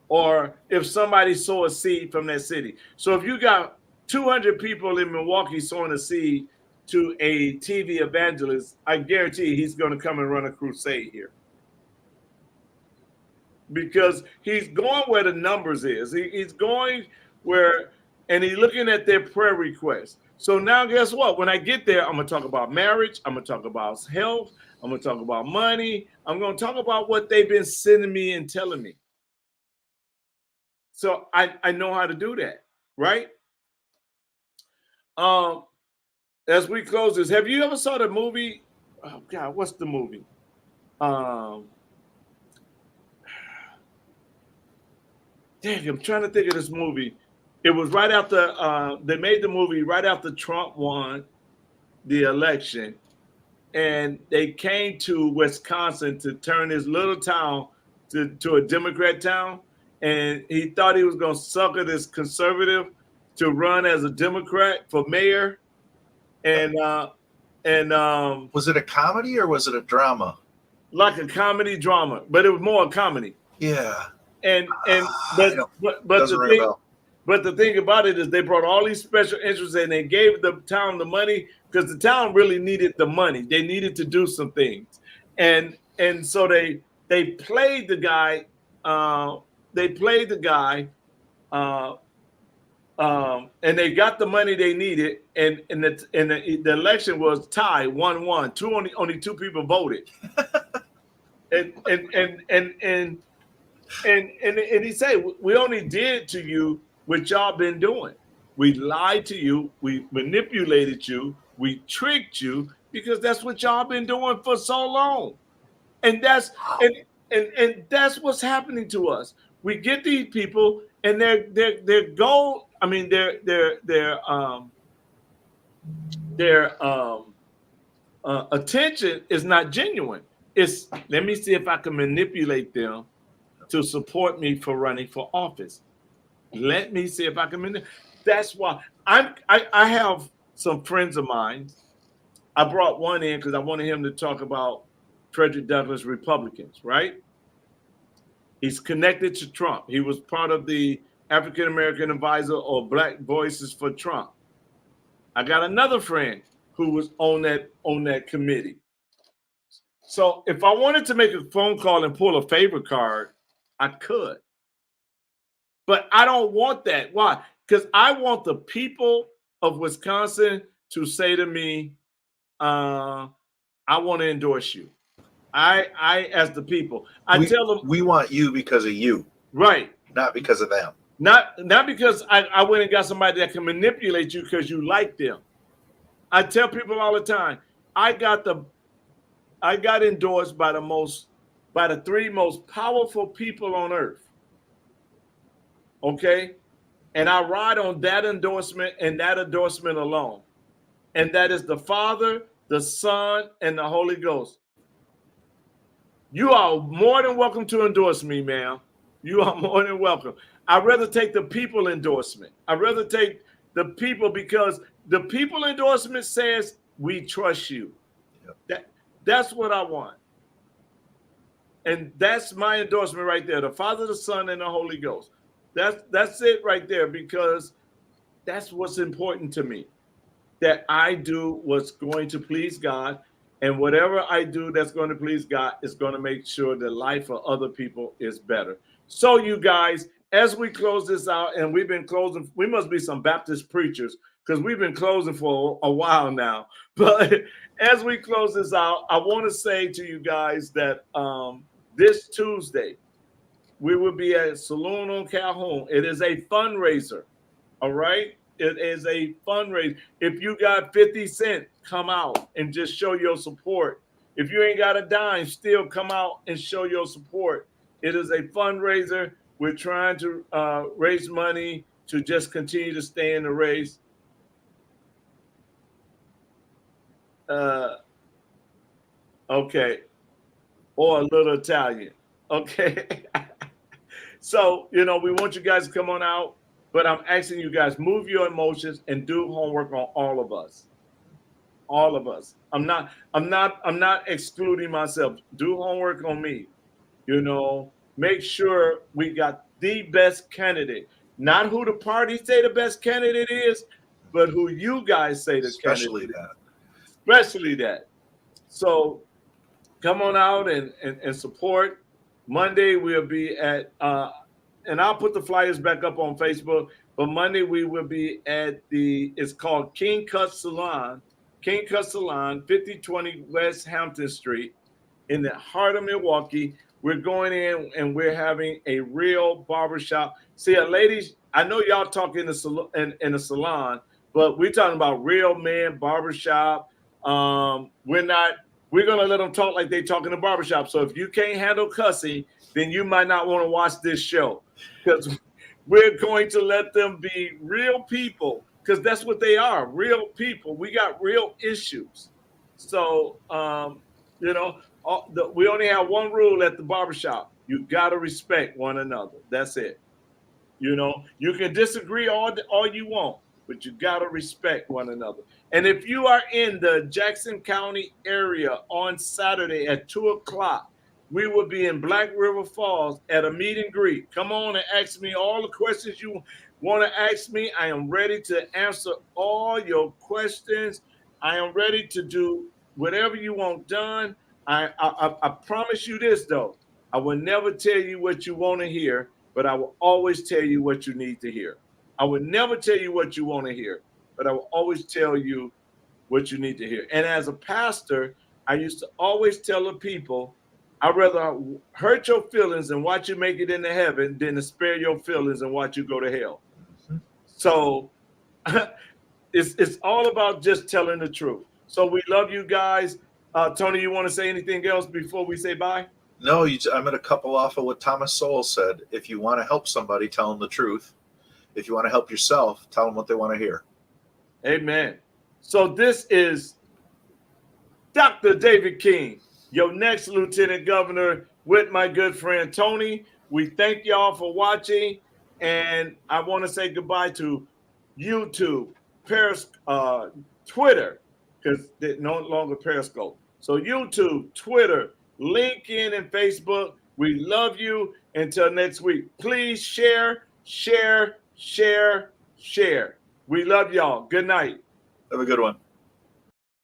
Or if somebody sow a seed from that city. So if you got 200 people in Milwaukee sowing a seed to a TV evangelist, I guarantee he's going to come and run a crusade here. Because he's going where the numbers is. He's going where and he's looking at their prayer requests. So now, guess what? When I get there, I'm going to talk about marriage. I'm going to talk about health. I'm going to talk about money. I'm going to talk about what they've been sending me and telling me. So I know how to do that, right? As we close this, have you ever saw the movie? Oh God, what's the movie? Dang, I'm trying to think of this movie. It was right after they made the movie right after Trump won the election, and they came to Wisconsin to turn this little town to a Democrat town, and he thought he was going to sucker this conservative to run as a Democrat for mayor, and Was it a comedy or was it a drama? like a comedy drama, but it was more a comedy. Yeah. And but Doesn't ring a bell. But the thing about it is they brought all these special interests and they gave the town the money because the town really needed the money. They needed to do some things. And so they played the guy. And they got the money they needed. And the election was tied 1-1. Only two people voted. and he said, we only did to you what y'all been doing. We lied to you. We manipulated you. We tricked you because that's what y'all been doing for so long. And that's that's what's happening to us. We get these people and their goal. I mean, their attention is not genuine. It's let me see if I can manipulate them to support me for running for office. Let me see if I can. That's why I have some friends of mine. I brought one in because I wanted him to talk about Frederick Douglass Republicans, right? He's connected to Trump. He was part of the African American advisor or Black Voices for Trump. I got another friend who was on that committee. So if I wanted to make a phone call and pull a favor card, I could. But I don't want that. Why? Because I want the people of Wisconsin to say to me, I want to endorse you. I as the people. Tell them we want you because of you. Right. Not because of them. Not because I went and got somebody that can manipulate you because you like them. I tell people all the time, I got endorsed by the three most powerful people on earth. Okay? And I ride on that endorsement and that endorsement alone. And that is the Father, the Son, and the Holy Ghost. You are more than welcome to endorse me, ma'am. You are more than welcome. I'd rather take the people endorsement. I'd rather take the people because the people endorsement says we trust you. Yep. That's what I want. And that's my endorsement right there. The Father, the Son, and the Holy Ghost. That's it right there because that's what's important to me. That I do what's going to please God. And whatever I do that's going to please God is going to make sure the life of other people is better. So you guys, as we close this out, and we've been closing, we must be some Baptist preachers because we've been closing for a while now. But as we close this out, I want to say to you guys that this Tuesday, we will be at Saloon on Calhoun. It is a fundraiser. All right. It is a fundraiser. If you got 50 cents, come out and just show your support. If you ain't got a dime, still come out and show your support. It is a fundraiser. We're trying to raise money to just continue to stay in the race. Okay. Or a little Italian. Okay. So, we want you guys to come on out. But I'm asking you guys, move your emotions and do homework on all of us. All of us. I'm not excluding myself. Do homework on me. Make sure we got the best candidate. Not who the party say the best candidate is, but who you guys say the candidate is. Especially that. So come on out and support. Monday we'll be at and I'll put the flyers back up on Facebook. But Monday we will be at it's called King Cut Salon, 5020 West Hampton Street in the heart of Milwaukee. We're going in and we're having a real barbershop. See, ladies, I know y'all talk in the salon, but we're talking about real men barbershop. We're going to let them talk like they talk in the barbershop. So if you can't handle cussing, then you might not want to watch this show, because we're going to let them be real people, because that's what they are, real people. We got real issues. So, we only have one rule at the barbershop. You got to respect one another. That's it. You can disagree all you want, but you got to respect one another. And if you are in the Jackson County area on Saturday at 2:00, we will be in Black River Falls at a meet and greet. Come on and ask me all the questions you want to ask me. I am ready to answer all your questions. I am ready to do whatever you want done. I promise you this, though. I will never tell you what you want to hear, but I will always tell you what you need to hear. I will never tell you what you want to hear, but I will always tell you what you need to hear. And as a pastor, I used to always tell the people, I'd rather hurt your feelings and watch you make it into heaven than to spare your feelings and watch you go to hell. Mm-hmm. So it's all about just telling the truth. So we love you guys. Tony, you want to say anything else before we say bye? No, I'm going to couple off of what Thomas Sowell said. If you want to help somebody, tell them the truth. If you want to help yourself, tell them what they want to hear. Amen. So this is Dr. David King, your next Lieutenant Governor, with my good friend Tony. We thank y'all for watching, and I want to say goodbye to YouTube, Twitter, because they're no longer Periscope. So YouTube, Twitter, LinkedIn, and Facebook. We love you. Until next week, please share. We love y'all. Good night. Have a good one.